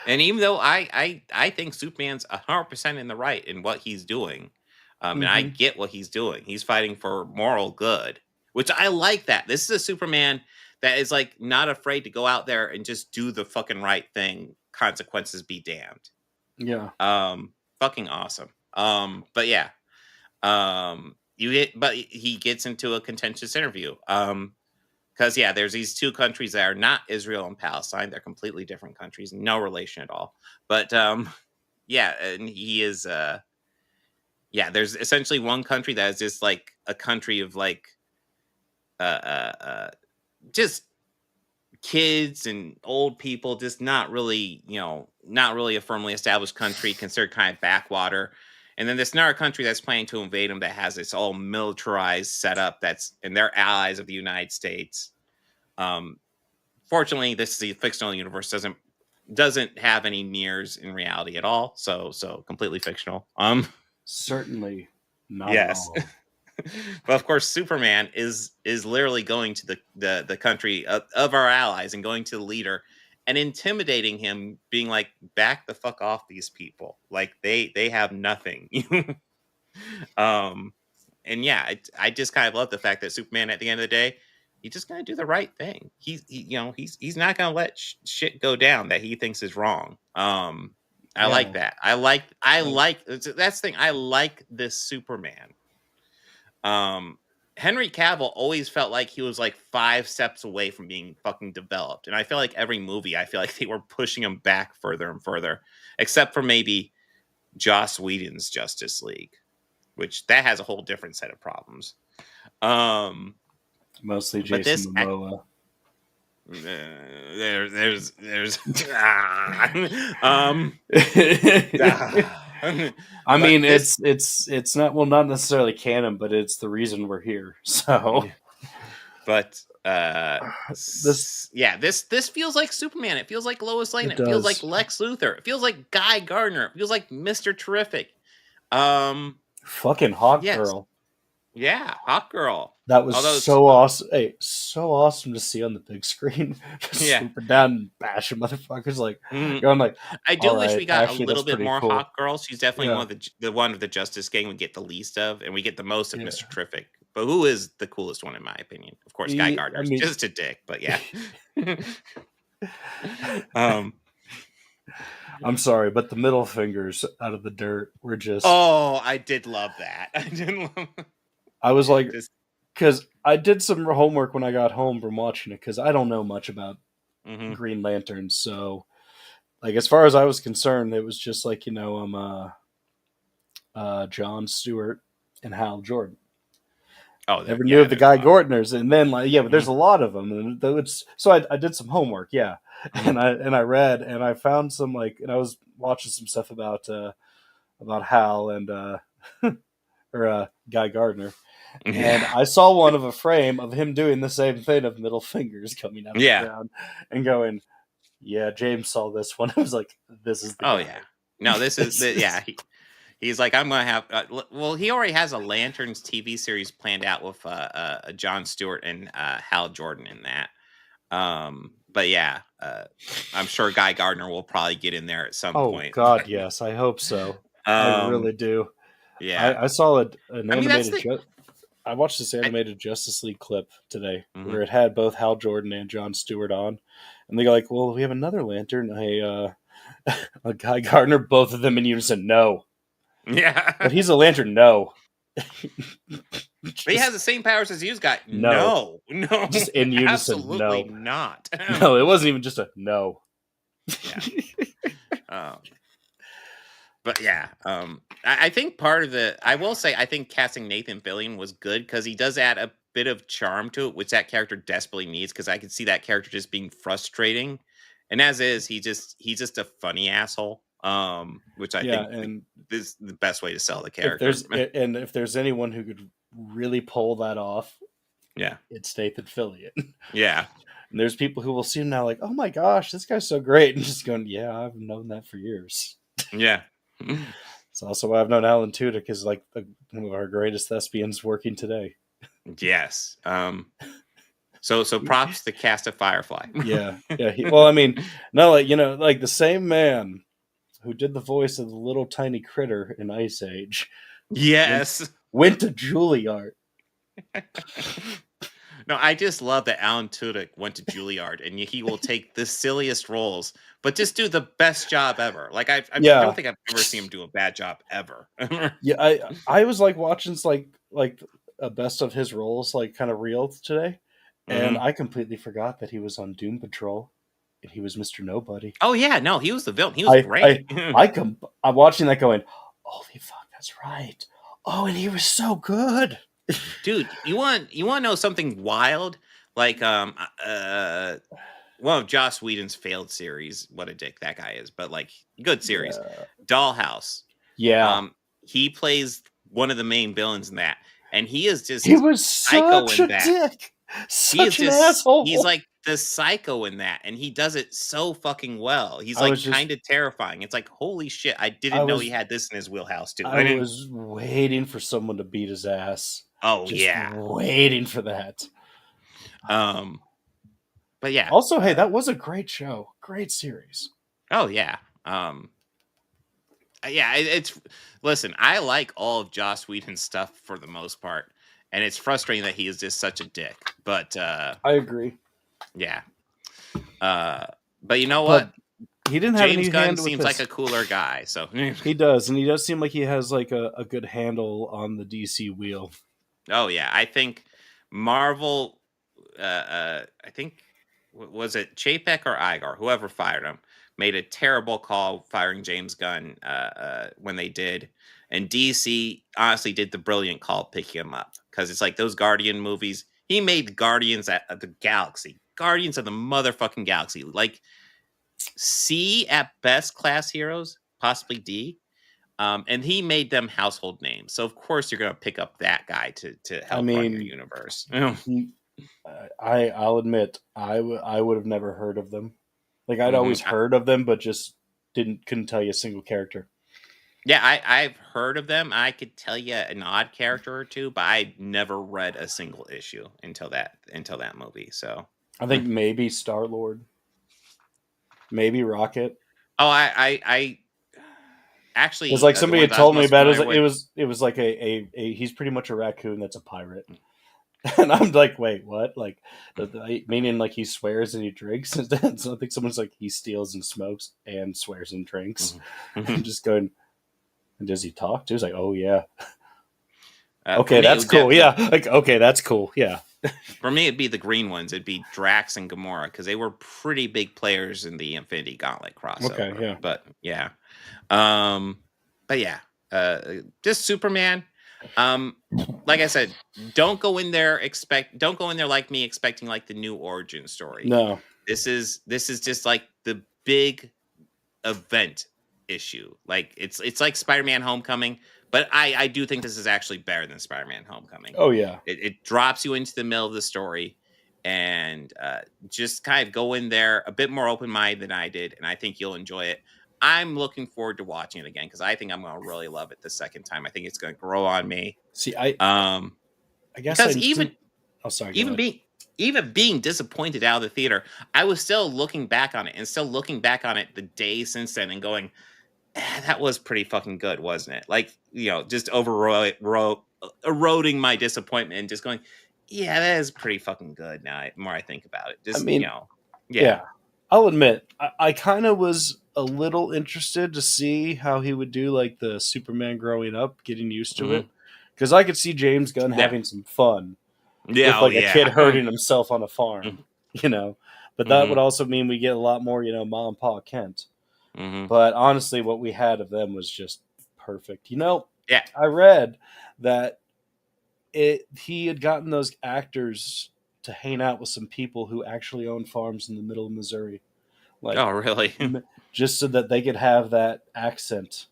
And even though I think Superman's 100% in the right in what he's doing, and I get what he's doing. He's fighting for moral good, which I like that. This is a Superman that is like not afraid to go out there and just do the fucking right thing. Consequences be damned. Yeah. Fucking awesome. But yeah. But he gets into a contentious interview. Because yeah, there's these two countries that are not Israel and Palestine. They're completely different countries, no relation at all. But yeah, and he is yeah, there's essentially one country that is just like a country of like just kids and old people, just not really, not really a firmly established country, considered kind of backwater. And then there's another country that's planning to invade them that has this all militarized setup and they're allies of the United States. Fortunately, this is a fictional universe, doesn't have any mirrors in reality at all. So completely fictional. Certainly not. Yes. At all. But of course, Superman is literally going to the country of our allies and going to the leader and intimidating him, being like, back the fuck off these people. Like they have nothing. And yeah, I just kind of love the fact that Superman at the end of the day, he's just gonna do the right thing. He's not gonna let shit go down that he thinks is wrong. I like that. I like that's the thing. I like this Superman. Henry Cavill always felt like he was like 5 steps away from being fucking developed. And I feel like every movie, I feel like they were pushing him back further and further, except for maybe Joss Whedon's Justice League, which that has a whole different set of problems. Mostly Jason Momoa. There's I mean, it's not necessarily canon, but it's the reason we're here. So, but this feels like Superman. It feels like Lois Lane. It feels like Lex Luthor. It feels like Guy Gardner. It feels like Mr. Terrific. Fucking Hawk Girl. Yeah, Hawk Girl. That was so awesome. Hey, so awesome to see on the big screen. Just swooping down and bashing motherfuckers, like going like. I do wish we got a little bit more cool. Hawk Girl. She's definitely one of the Justice Gang we get the least of, and we get the most of Mr. Terrific. But who is the coolest one in my opinion? Of course, Guy Gardner. Just a dick, but yeah. I'm sorry, but the middle fingers out of the dirt were just. Oh, I did love that. I didn't love. I was like, because I did some homework when I got home from watching it, because I don't know much about Green Lantern. So, like, as far as I was concerned, it was just like, John Stewart and Hal Jordan. Oh, never knew of the Guy Gardners, and then like, but there's a lot of them, and so I did some homework, and I read, and I found some and I was watching some stuff about Hal and or Guy Gardner. And I saw one of a frame of him doing the same thing of middle fingers coming out of the ground and going, yeah, James saw this one. I was like, this is the guy. Yeah. No, this is he's like, I'm going to have he already has a Lanterns TV series planned out with John Stewart and Hal Jordan in that. But yeah, I'm sure Guy Gardner will probably get in there at some point. Oh God, yes, I hope so. I really do. Yeah, I saw an animated. I watched this animated Justice League clip today where it had both Hal Jordan and Jon Stewart on, and they go like, "Well, we have another Lantern, a Guy Gardner, both of them in unison, no." Yeah. But he's a Lantern, no. But he has the same powers as you've got. No. No. Just in unison, Absolutely no. not. No, it wasn't even just a no. Yeah. But yeah, I think part of I will say, I think casting Nathan Fillion was good because he does add a bit of charm to it, which that character desperately needs. Because I could see that character just being frustrating, and as is, he's just a funny asshole. Which I think is the best way to sell the character. If there's anyone who could really pull that off, it's Nathan Fillion. Yeah. And there's people who will see him now like, oh my gosh, this guy's so great, and just going, yeah, I've known that for years. Yeah. It's also why I've known Alan Tudyk is like one of our greatest thespians working today. Yes. So props to the cast of Firefly. Yeah. Well, I mean, no, like the same man who did the voice of the little tiny critter in Ice Age. Yes. Went to Juilliard. No, I just love that Alan Tudyk went to Juilliard, and he will take the silliest roles, but just do the best job ever. Like I don't think I've ever seen him do a bad job ever. Yeah, I was like watching like a best of his roles, like kind of reel today, and I completely forgot that he was on Doom Patrol, and he was Mr. Nobody. Oh yeah, no, he was the villain. He was great. I'm watching that going, holy fuck, that's right. Oh, and he was so good. Dude, you want to know something wild? Like one of Joss Whedon's failed series. What a dick that guy is, but like good series. Dollhouse. Yeah. He plays one of the main villains in that, and he is just he was such a dick. Such an asshole. He's like the psycho in that, and he does it so fucking well. He's like kind of terrifying. It's like, holy shit, I didn't know he had this in his wheelhouse too. I was waiting for someone to beat his ass. Oh, just yeah. Waiting for that. But yeah. Also, hey, that was a great show. Great series. Oh, yeah. It's listen, I like all of Joss Whedon's stuff for the most part. And it's frustrating that he is just such a dick. But I agree. Yeah. But you know what? He didn't have James any Gunn hand seems with like this. a cooler guy, so he does, and he does seem like he has like a good handle on the DC wheel. Oh yeah, I think Marvel. I think was it Chapek or Igar, whoever fired him, made a terrible call firing James Gunn when they did, and DC honestly did the brilliant call picking him up because it's like those Guardian movies. He made Guardians of the Galaxy, Guardians of the motherfucking Galaxy, like C at best class heroes, possibly D. And he made them household names. So of course you're going to pick up that guy to help run your universe. I'll admit, I would have never heard of them. Like I'd always heard of them, but just couldn't tell you a single character. Yeah, I've heard of them. I could tell you an odd character or two, but I never read a single issue until that movie. So I think maybe Star-Lord. Maybe Rocket. Oh, I actually, it's like somebody had told me about it. It was like a he's pretty much a raccoon that's a pirate, and I'm like, wait, what? Like, meaning like he swears and he drinks, and so I think someone's like he steals and smokes and swears and drinks. I'm just going, does he talk too? It's like, oh yeah, okay, that's cool. Yeah, like okay, that's cool. Yeah. For me, it'd be the green ones. It'd be Drax and Gamora because they were pretty big players in the Infinity Gauntlet crossover. Okay, yeah. But yeah, just Superman. Like I said, don't go in there like me expecting like the new origin story. No, this is just like the big event issue. Like it's like Spider-Man Homecoming. But I do think this is actually better than Spider-Man Homecoming. Oh, yeah. It drops you into the middle of the story and just kind of go in there a bit more open-minded than I did, and I think you'll enjoy it. I'm looking forward to watching it again because I think I'm going to really love it the second time. I think it's going to grow on me. See, I guess because even being disappointed out of the theater, I was still looking back on it the day since then and going, that was pretty fucking good, wasn't it? Like, just overrode eroding my disappointment and just going, yeah, that is pretty fucking good. Now, the more I think about it, just yeah. I'll admit, I kind of was a little interested to see how he would do, like the Superman growing up, getting used to it, because I could see James Gunn having some fun with like a kid hurting himself on a farm, But that would also mean we get a lot more, Ma and Pa Kent. But honestly, what we had of them was just perfect. Yeah. I read that he had gotten those actors to hang out with some people who actually own farms in the middle of Missouri. Oh, really? Just so that they could have that accent.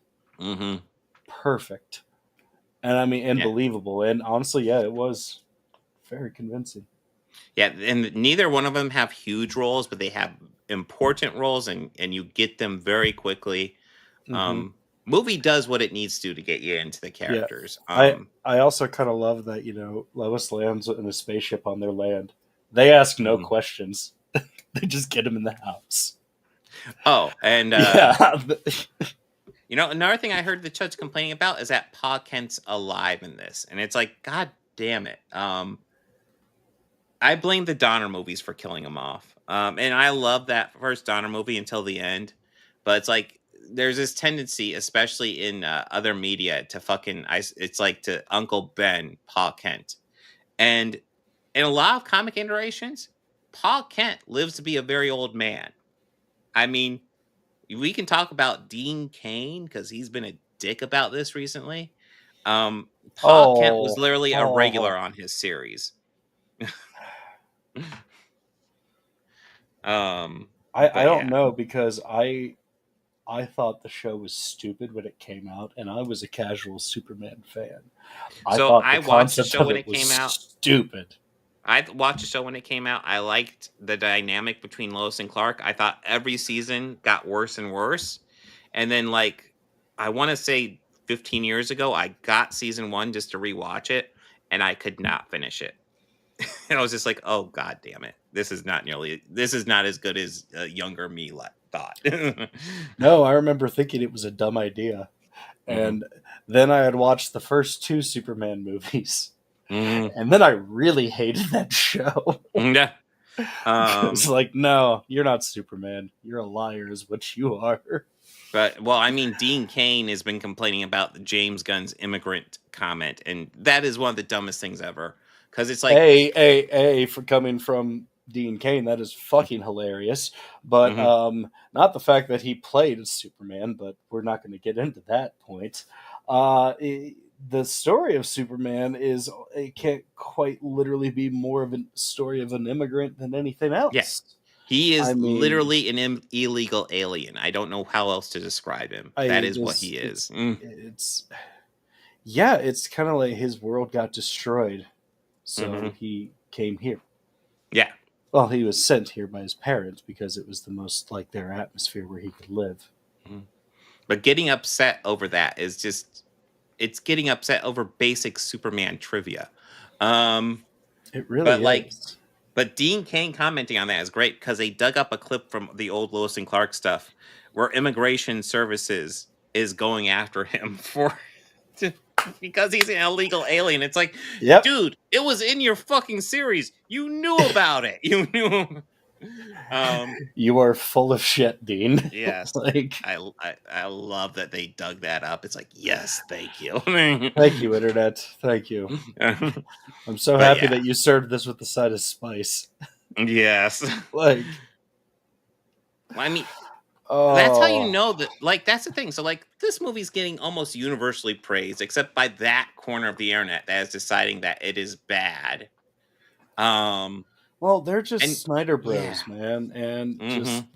Perfect. And I mean, unbelievable. And honestly, it was very convincing. Yeah, and neither one of them have huge roles, but they have important roles, and you get them very quickly. Movie does what it needs to get you into the characters. I also kind of love that, Lois lands in a spaceship on their land. They ask no questions. They just get him in the house. Oh, and another thing I heard the Chuds complaining about is that Pa Kent's alive in this, and it's like, God damn it. I blame the Donner movies for killing him off. And I love that first Donner movie until the end, but it's like there's this tendency, especially in other media, to it's like to Uncle Ben Pa Kent, and in a lot of comic iterations, Pa Kent lives to be a very old man. I mean, we can talk about Dean Cain because he's been a dick about this recently. Pa Kent was literally a regular on his series. I don't know, because I thought the show was stupid when it came out, and I was a casual Superman fan. I watched the show when it came out. Stupid. I watched the show when it came out. I liked the dynamic between Lois and Clark. I thought every season got worse and worse. And then, I want to say 15 years ago, I got season 1 just to rewatch it, and I could not finish it. And I was just like, oh, God damn it. This is not as good as younger me thought. No, I remember thinking it was a dumb idea. And then I had watched the first 2 Superman movies. And then I really hated that show. Yeah. It's like, no, you're not Superman. You're a liar is what you are. But, well, I mean, Dean Cain has been complaining about James Gunn's immigrant comment, and that is one of the dumbest things ever. Because it's like... for coming from Dean Cain, that is fucking hilarious. But not the fact that he played Superman, but we're not going to get into that point. The story of Superman it can't quite literally be more of a story of an immigrant than anything else. Yes. He is literally an illegal alien. I don't know how else to describe him. That is what he is. It's kind of like his world got destroyed, so he came here. Yeah. Well, he was sent here by his parents because it was the most like their atmosphere where he could live. But getting upset over that is just... It's getting upset over basic Superman trivia. It really is. But Dean Cain commenting on that is great because they dug up a clip from the old Lois and Clark stuff where Immigration Services is going after him because he's an illegal alien. It's like, dude, it was in your fucking series. You knew about it. You knew. You are full of shit, Dean. Yes. I love that they dug that up. It's like, yes, thank you. Thank you, Internet. Thank you. I'm so happy that you served this with the side of spice. Yes. I mean, that's how you know that, that's the thing. So, this movie's getting almost universally praised, except by that corner of the internet that is deciding that it is bad. Well, they're just Snyder Bros, man, and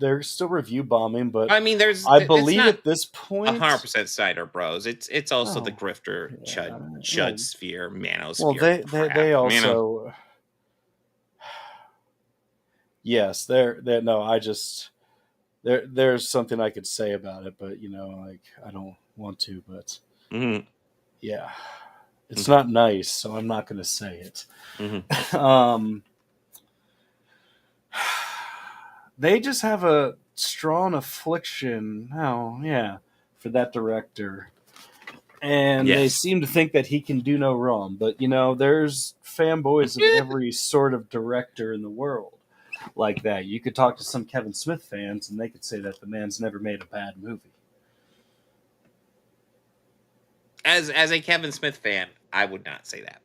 they're still review bombing. But I mean, I believe at this point, 100% Snyder Bros. It's also the grifter chud sphere, manosphere. Well, they also, yes, they're no. I just there's something I could say about it, but I don't want to. But yeah, it's not nice, so I'm not going to say it. They just have a strong affliction. Oh, yeah, for that director. and they seem to think that he can do no wrong. But there's fanboys of every sort of director in the world like that. You could talk to some Kevin Smith fans, and they could say that the man's never made a bad movie. As a Kevin Smith fan, I would not say that.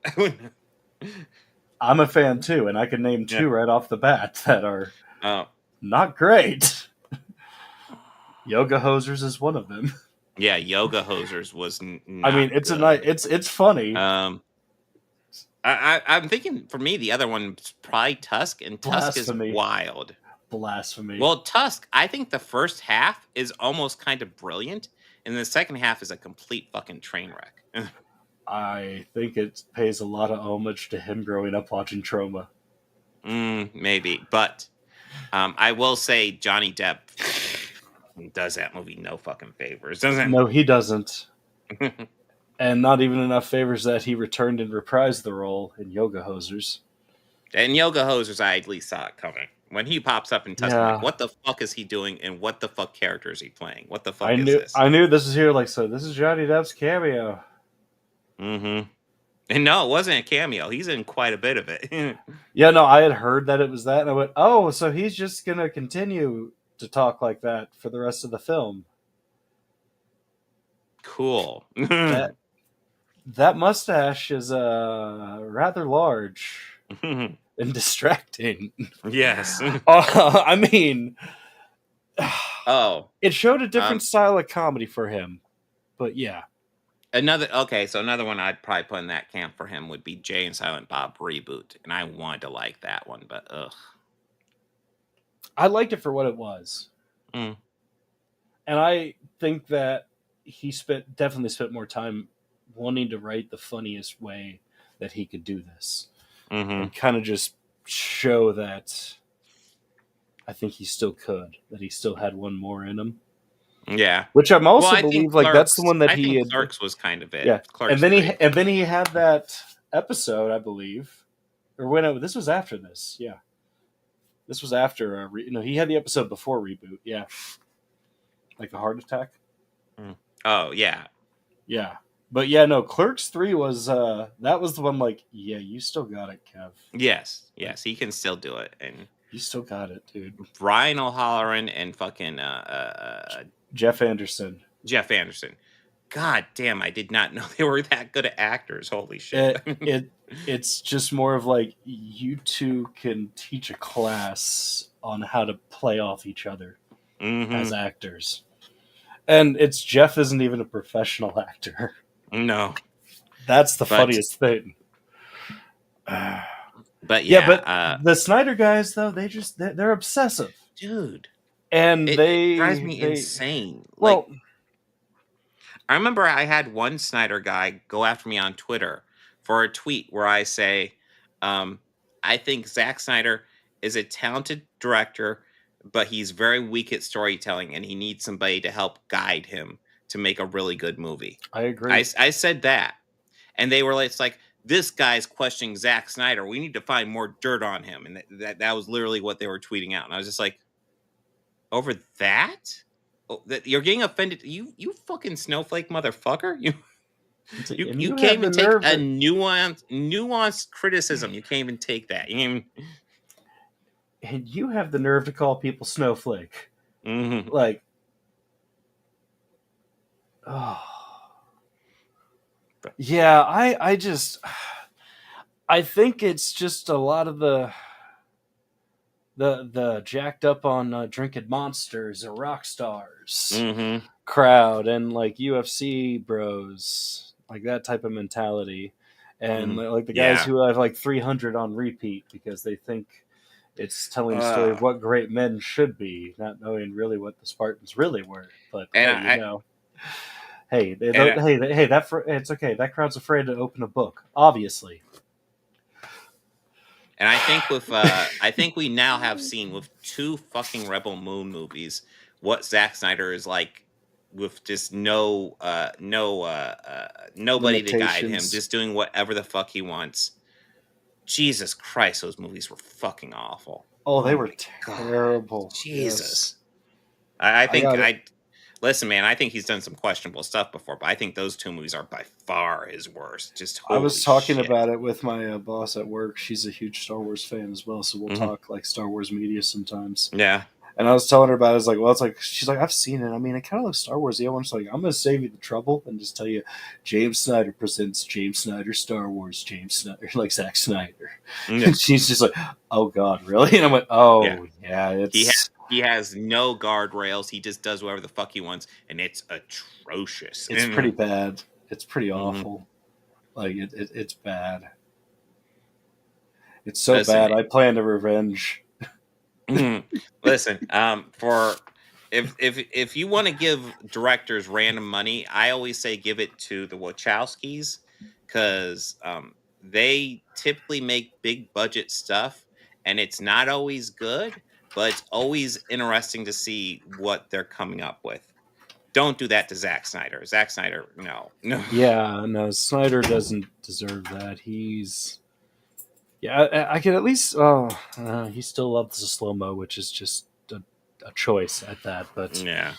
I'm a fan too, and I can name two right off the bat that are not great. Yoga Hosers is one of them. Yeah, Yoga Hosers was. I mean, it's good. It's funny. I'm thinking for me the other one's probably Tusk, and Blasphemy. Tusk is wild. Blasphemy. Well, Tusk, I think the first half is almost kind of brilliant, and the second half is a complete fucking train wreck. I think it pays a lot of homage to him growing up watching Trauma. Maybe, but I will say Johnny Depp does that movie no fucking favors, doesn't? No, he doesn't. And not even enough favors that he returned and reprised the role in Yoga Hosers. And Yoga Hosers, I at least saw it coming. When he pops up in Tusk, I'm like, what the fuck is he doing, and what the fuck character is he playing? What the fuck is this? I knew this was here, so this is Johnny Depp's cameo. Mm-hmm. And no, it wasn't a cameo. He's in quite a bit of it. Yeah, no, I had heard that it was that, and I went, oh, so he's just going to continue to talk like that for the rest of the film. Cool. That mustache is rather large and distracting. Yes. I mean, it showed a different style of comedy for him, but yeah. Another one I'd probably put in that camp for him would be Jay and Silent Bob Reboot, and I wanted to like that one, but ugh. I liked it for what it was. And I think that he definitely spent more time wanting to write the funniest way that he could do this. And kind of just show that I think he still could, that he still had one more in him. Yeah. Which I'm also believe like Clerks, that's the one that he had. Clerks was kind of it. Yeah. Clerks and then he had that episode, I believe. Or this was after this. Yeah. This was after he had the episode before Reboot. Yeah. Like a heart attack. Oh, yeah. Yeah. But yeah, no, Clerks 3 was that was the one like, yeah, you still got it, Kev. Yes, he can still do it. And you still got it, dude. Brian O'Halloran and fucking Jeff Anderson. God damn, I did not know they were that good at actors. Holy shit. It's just more of like you two can teach a class on how to play off each other as actors. And Jeff isn't even a professional actor. No. That's the funniest thing. But the Snyder guys though, they're obsessive. Dude. And it drives me insane. Well, I remember I had one Snyder guy go after me on Twitter for a tweet where I say, I think Zack Snyder is a talented director, but he's very weak at storytelling, and he needs somebody to help guide him to make a really good movie. I agree. I said that, and they were like, it's like, this guy's questioning Zack Snyder. We need to find more dirt on him. And that was literally what they were tweeting out. And I was just like, over that? Oh, that you're getting offended? You fucking snowflake motherfucker! You can't even take a nuanced criticism. You can't even take that. And you have the nerve to call people snowflake. Like, oh. Yeah, I think it's just a lot of the jacked up on drinking monsters or rock stars crowd, and like UFC bros, like that type of mentality, and like the guys who have like 300 on repeat because they think it's telling the story of what great men should be, not knowing really what the Spartans really were. But hey, it's okay. That crowd's afraid to open a book, obviously. And I think I think we now have seen with 2 fucking Rebel Moon movies what Zack Snyder is like, with just nobody to guide him, just doing whatever the fuck he wants. Jesus Christ, those movies were fucking awful. Oh, they were terrible. Jesus. Yes. I think Listen, man, I think he's done some questionable stuff before, but I think those 2 movies are by far his worst. Just I was holy talking shit. about it with my boss at work. She's a huge Star Wars fan as well, so we'll talk like Star Wars media sometimes. Yeah. And I was telling her about it. I was like, well, it's like, she's like, I've seen it. I mean, it kind of looks Star Wars. I'm just like, I'm going to save you the trouble and just tell you, James Snyder presents James Snyder Star Wars, James Snyder, like Zack Snyder. Yeah. And she's just like, oh, God, really? And I'm like, oh, yeah, it's... He has no guardrails. He just does whatever the fuck he wants, and it's atrocious. It's pretty bad. It's pretty awful. Like, it's bad. It's so bad. I plan to revenge. Listen, for if you want to give directors random money, I always say give it to the Wachowskis, because they typically make big budget stuff, and it's not always good, but it's always interesting to see what they're coming up with. Don't do that to Zack Snyder. Zack Snyder, no. Yeah, no, Snyder doesn't deserve that. He's... Yeah, I can at least... he still loves the slow-mo, which is just a choice at that. But yeah,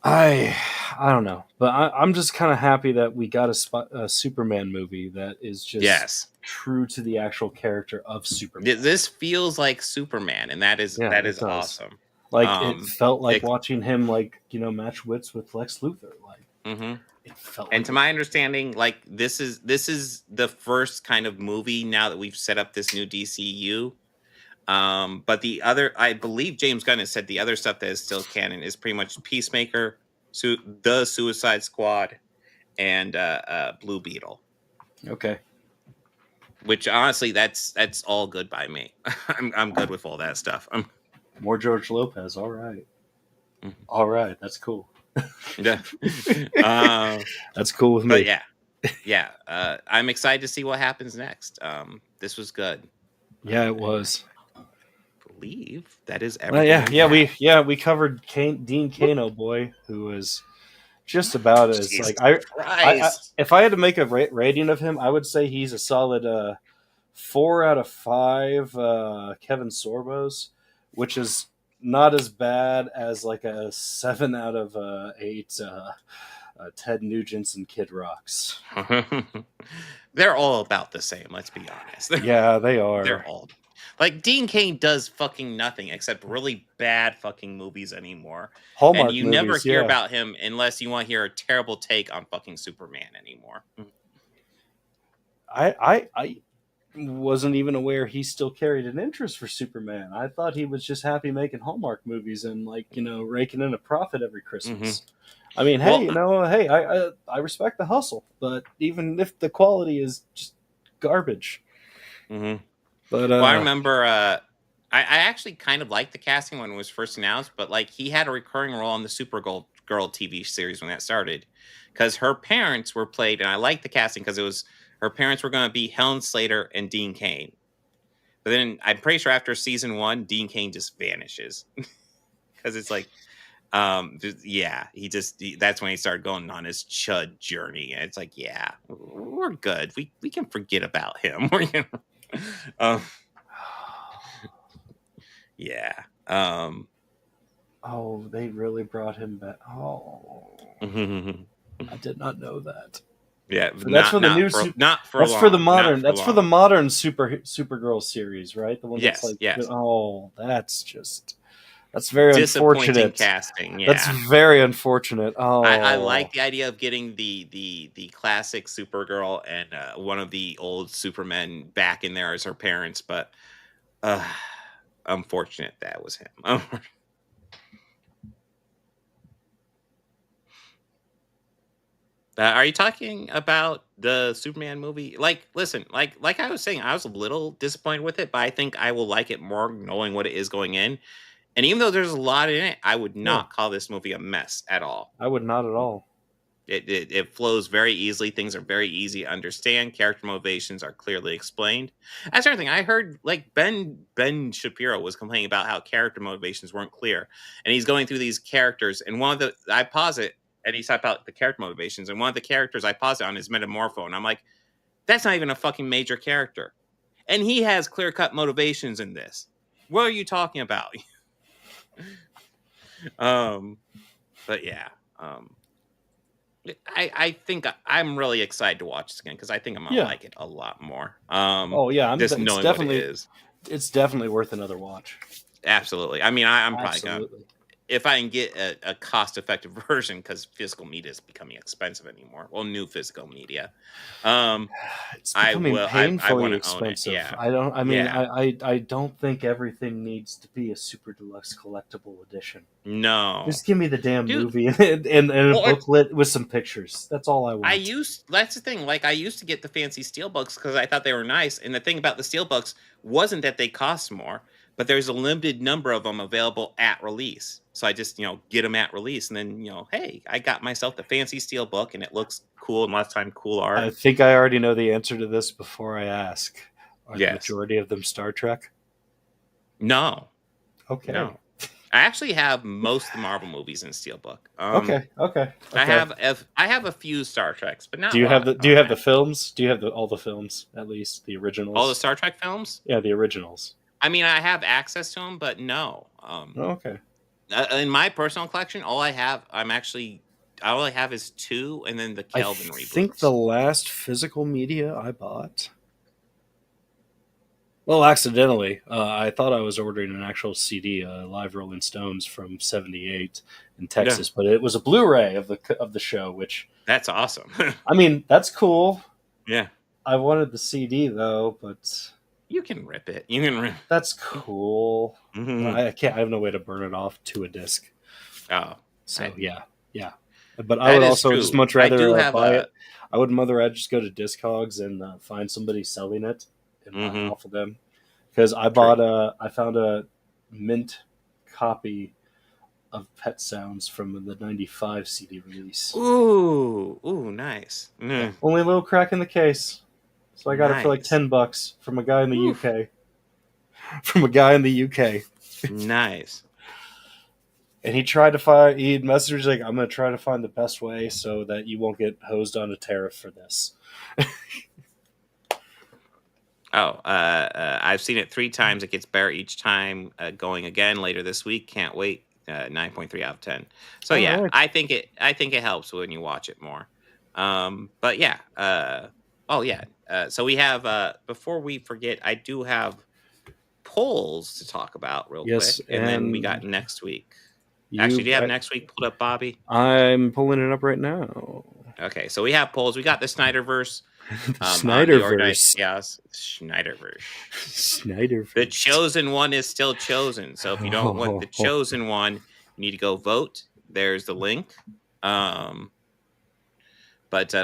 I don't know. But I'm just kind of happy that we got a Superman movie that is just true to the actual character of Superman. This feels like Superman, and that is awesome. Like, it felt like watching him, like, match wits with Lex Luthor. Like, it felt. And to my understanding, like, this is the first kind of movie now that we've set up this new DCU. But the other, I believe James Gunn has said the other stuff that is still canon is pretty much Peacemaker, the Suicide Squad, and Blue Beetle. Okay. Which honestly, that's all good by me. I'm good with all that stuff. More George Lopez. All right. All right. That's cool. Yeah. That's cool with me. But yeah. I'm excited to see what happens next. This was good. Yeah, it was. I believe that is everything. We covered Dean Kano, boy, who was just about as Jesus like I if I had to make a rating of him, I would say he's a solid 4 out of 5 Kevin Sorbos, which is not as bad as like a 7 out of 8 Ted Nugent's and Kid Rock's. They're all about the same, let's be honest. Yeah, they are. They're all like, Dean Cain does fucking nothing except really bad fucking movies anymore. Hallmark and you movies, never hear about him unless you want to hear a terrible take on fucking Superman anymore. I wasn't even aware he still carried an interest for Superman. I thought he was just happy making Hallmark movies and, like, raking in a profit every Christmas. I mean, hey, I respect the hustle, but even if the quality is just garbage. But I remember I actually kind of liked the casting when it was first announced, but like, he had a recurring role on the Supergirl TV series when that started, because her parents were played, and I liked the casting because it was her parents were going to be Helen Slater and Dean Cain. But then I'm pretty sure after season 1, Dean Cain just vanishes because it's like, that's when he started going on his chud journey. And it's like, yeah, we're good. We can forget about him. Yeah. Oh, they really brought him back. Oh, I did not know that. Yeah, so that's for the new. That's for the modern. That's for the modern Supergirl series, right? The one that's like, oh, that's very unfortunate. Casting. Yeah, that's very unfortunate. Oh, I like the idea of getting the classic Supergirl and one of the old Supermen back in there as her parents, but unfortunate that was him. Are you talking about the Superman movie? Like, listen, like I was saying, I was a little disappointed with it, but I think I will like it more knowing what it is going in. And even though there's a lot in it, I would not call this movie a mess at all. I would not at all. It flows very easily. Things are very easy to understand. Character motivations are clearly explained. That's another thing. I heard, like, Ben Shapiro was complaining about how character motivations weren't clear. And he's going through these characters, and I pause it, and he's talking about the character motivations. And one of the characters I pause it on is Metamorpho. And I'm like, that's not even a fucking major character. And he has clear-cut motivations in this. What are you talking about? But yeah, I think I'm really excited to watch this again because I think I'm gonna like it a lot more. Oh yeah, Just knowing what it is. It's definitely worth another watch. Absolutely. I mean, I'm probably gonna, Absolutely. if I can get a cost-effective version, because physical media is becoming expensive anymore. Well, new physical media. It's I becoming will. I painfully want to own it. expensive. Yeah. I mean, Yeah. I don't think everything needs to be a super deluxe collectible edition. No. Just give me the damn Dude, movie and a well, booklet with some pictures. That's all I want. That's the thing. Like, I used to get the fancy steelbooks because I thought they were nice. And the thing about the steelbooks wasn't that they cost more, but there's a limited number of them available at release. So I just, get them at release, and then, hey, I got myself the fancy steelbook, and it looks cool and lifetime cool art. I think I already know the answer to this before I ask. Are the Yes. majority of them Star Trek? No. Okay. No. I actually have most of the Marvel movies in steelbook. Okay. I have a few Star Treks, but not. Do you a have lot. the films? Do you have all the films, at least the originals? All the Star Trek films? Yeah, the originals. I mean, I have access to them, but no. Okay. In my personal collection, all I have is 2, and then the Kelvin reboots. I think the last physical media I bought. Well, accidentally, I thought I was ordering an actual CD, Live Rolling Stones from '78 in Texas, but it was a Blu-ray of the show, which that's awesome. I mean, that's cool. Yeah, I wanted the CD though, but you can rip it. You can rip. That's cool. Mm-hmm. I can't. I have no way to burn it off to a disc. Oh, so yeah. But I would also just much rather buy it. I would rather just go to Discogs and find somebody selling it and buy off of them. Because I found a mint copy of Pet Sounds from the '95 CD release. Ooh, nice. Yeah, only a little crack in the case, so I got it for like $10 from a guy in the UK. From a guy in the UK. Nice. And he messaged like, I'm going to try to find the best way so that you won't get hosed on a tariff for this. I've seen it 3 times. It gets better each time. Going again later this week. Can't wait. 9.3 out of 10. So yeah, right. I think it helps when you watch it more. But yeah. So we have, before we forget, I do have polls to talk about real quick. And then we got next week. Actually, do you have next week pulled up, Bobby? I'm pulling it up right now. Okay, so we have polls. We got the Snyderverse. Snyderverse. Yes, Snyderverse. Snyderverse. The chosen one is still chosen. So if you don't want the chosen one, you need to go vote. There's the link. But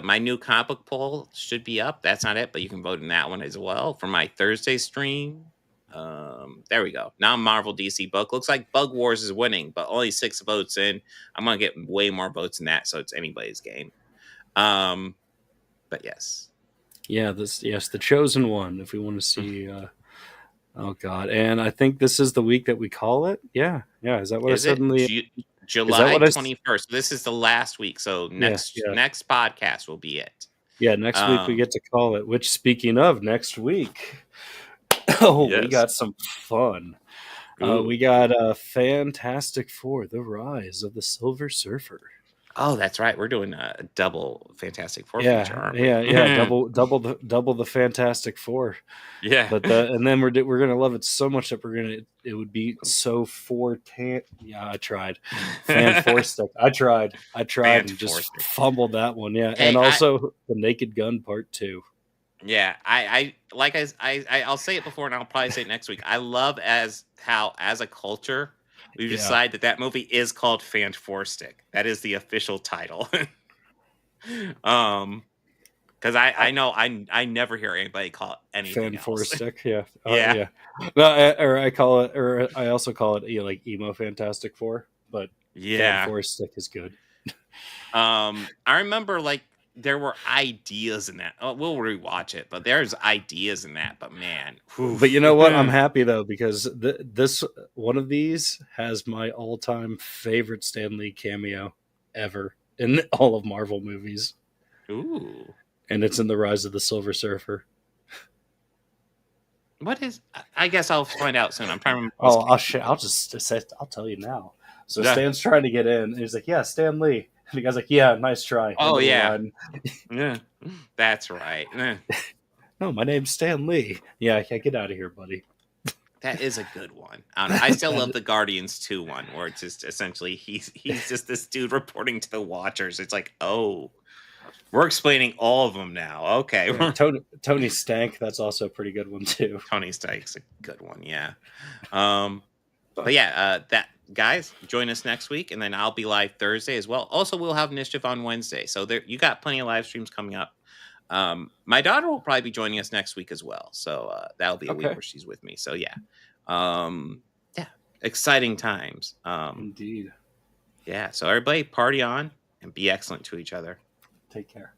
my new comic book poll should be up. That's not it, but you can vote in that one as well for my Thursday stream. There we go. Now Marvel DC book. Looks like Bug Wars is winning, but only 6 votes in. I'm gonna get way more votes than that, so it's anybody's game. But yes. Yeah, the chosen one, if we want to see oh god. And I think this is the week that we call it. Yeah. Is that what I said in the July 21st? This is the last week, so next podcast will be it. Yeah, next week we get to call it, which, speaking of next week, we got some fun. We got Fantastic Four: The Rise of the Silver Surfer. Oh, that's right. We're doing a double Fantastic Four feature, aren't we? Yeah. double the Fantastic Four. Yeah. But and then we're gonna love it so much that it would be so I tried. Fan Four stick. I tried and just fumbled that one. Yeah. Hey, and also the Naked Gun Part 2. Yeah, I'll say it before, and I'll probably say it next week. I love how as a culture we decide that movie is called Fan Four Stick. That is the official title. Because I know I never hear anybody call it anything Fan Four Stick. Yeah, yeah. No, I also call it like emo Fantastic Four, but Fan Four Stick is good. I remember there were ideas in that. Oh, we'll rewatch it, but there's ideas in that. But man, but you know what? I'm happy though, because this one of these has my all-time favorite Stan Lee cameo ever in all of Marvel movies. Ooh, and it's in The Rise of the Silver Surfer. What is? I guess I'll find out soon. I'm trying to remember. I'll tell you now. So Stan's trying to get in. And he's like, yeah, Stan Lee. And the guy's like, yeah, nice try. Oh, yeah. Yeah, that's right. No, my name's Stan Lee. Yeah, get out of here, buddy. That is a good one. I still love the Guardians 2 one, where it's just essentially he's just this dude reporting to the Watchers. It's like, oh, we're explaining all of them now. Okay. Yeah, Tony Stank, that's also a pretty good one, too. Tony Stank's a good one, yeah. But yeah, that guys, join us next week, and then I'll be live Thursday as well. Also, we'll have Mischief on Wednesday, so there you got plenty of live streams coming up. My daughter will probably be joining us next week as well, so that'll be a week where she's with me. So yeah, exciting times. Indeed. Yeah. So everybody, party on and be excellent to each other. Take care.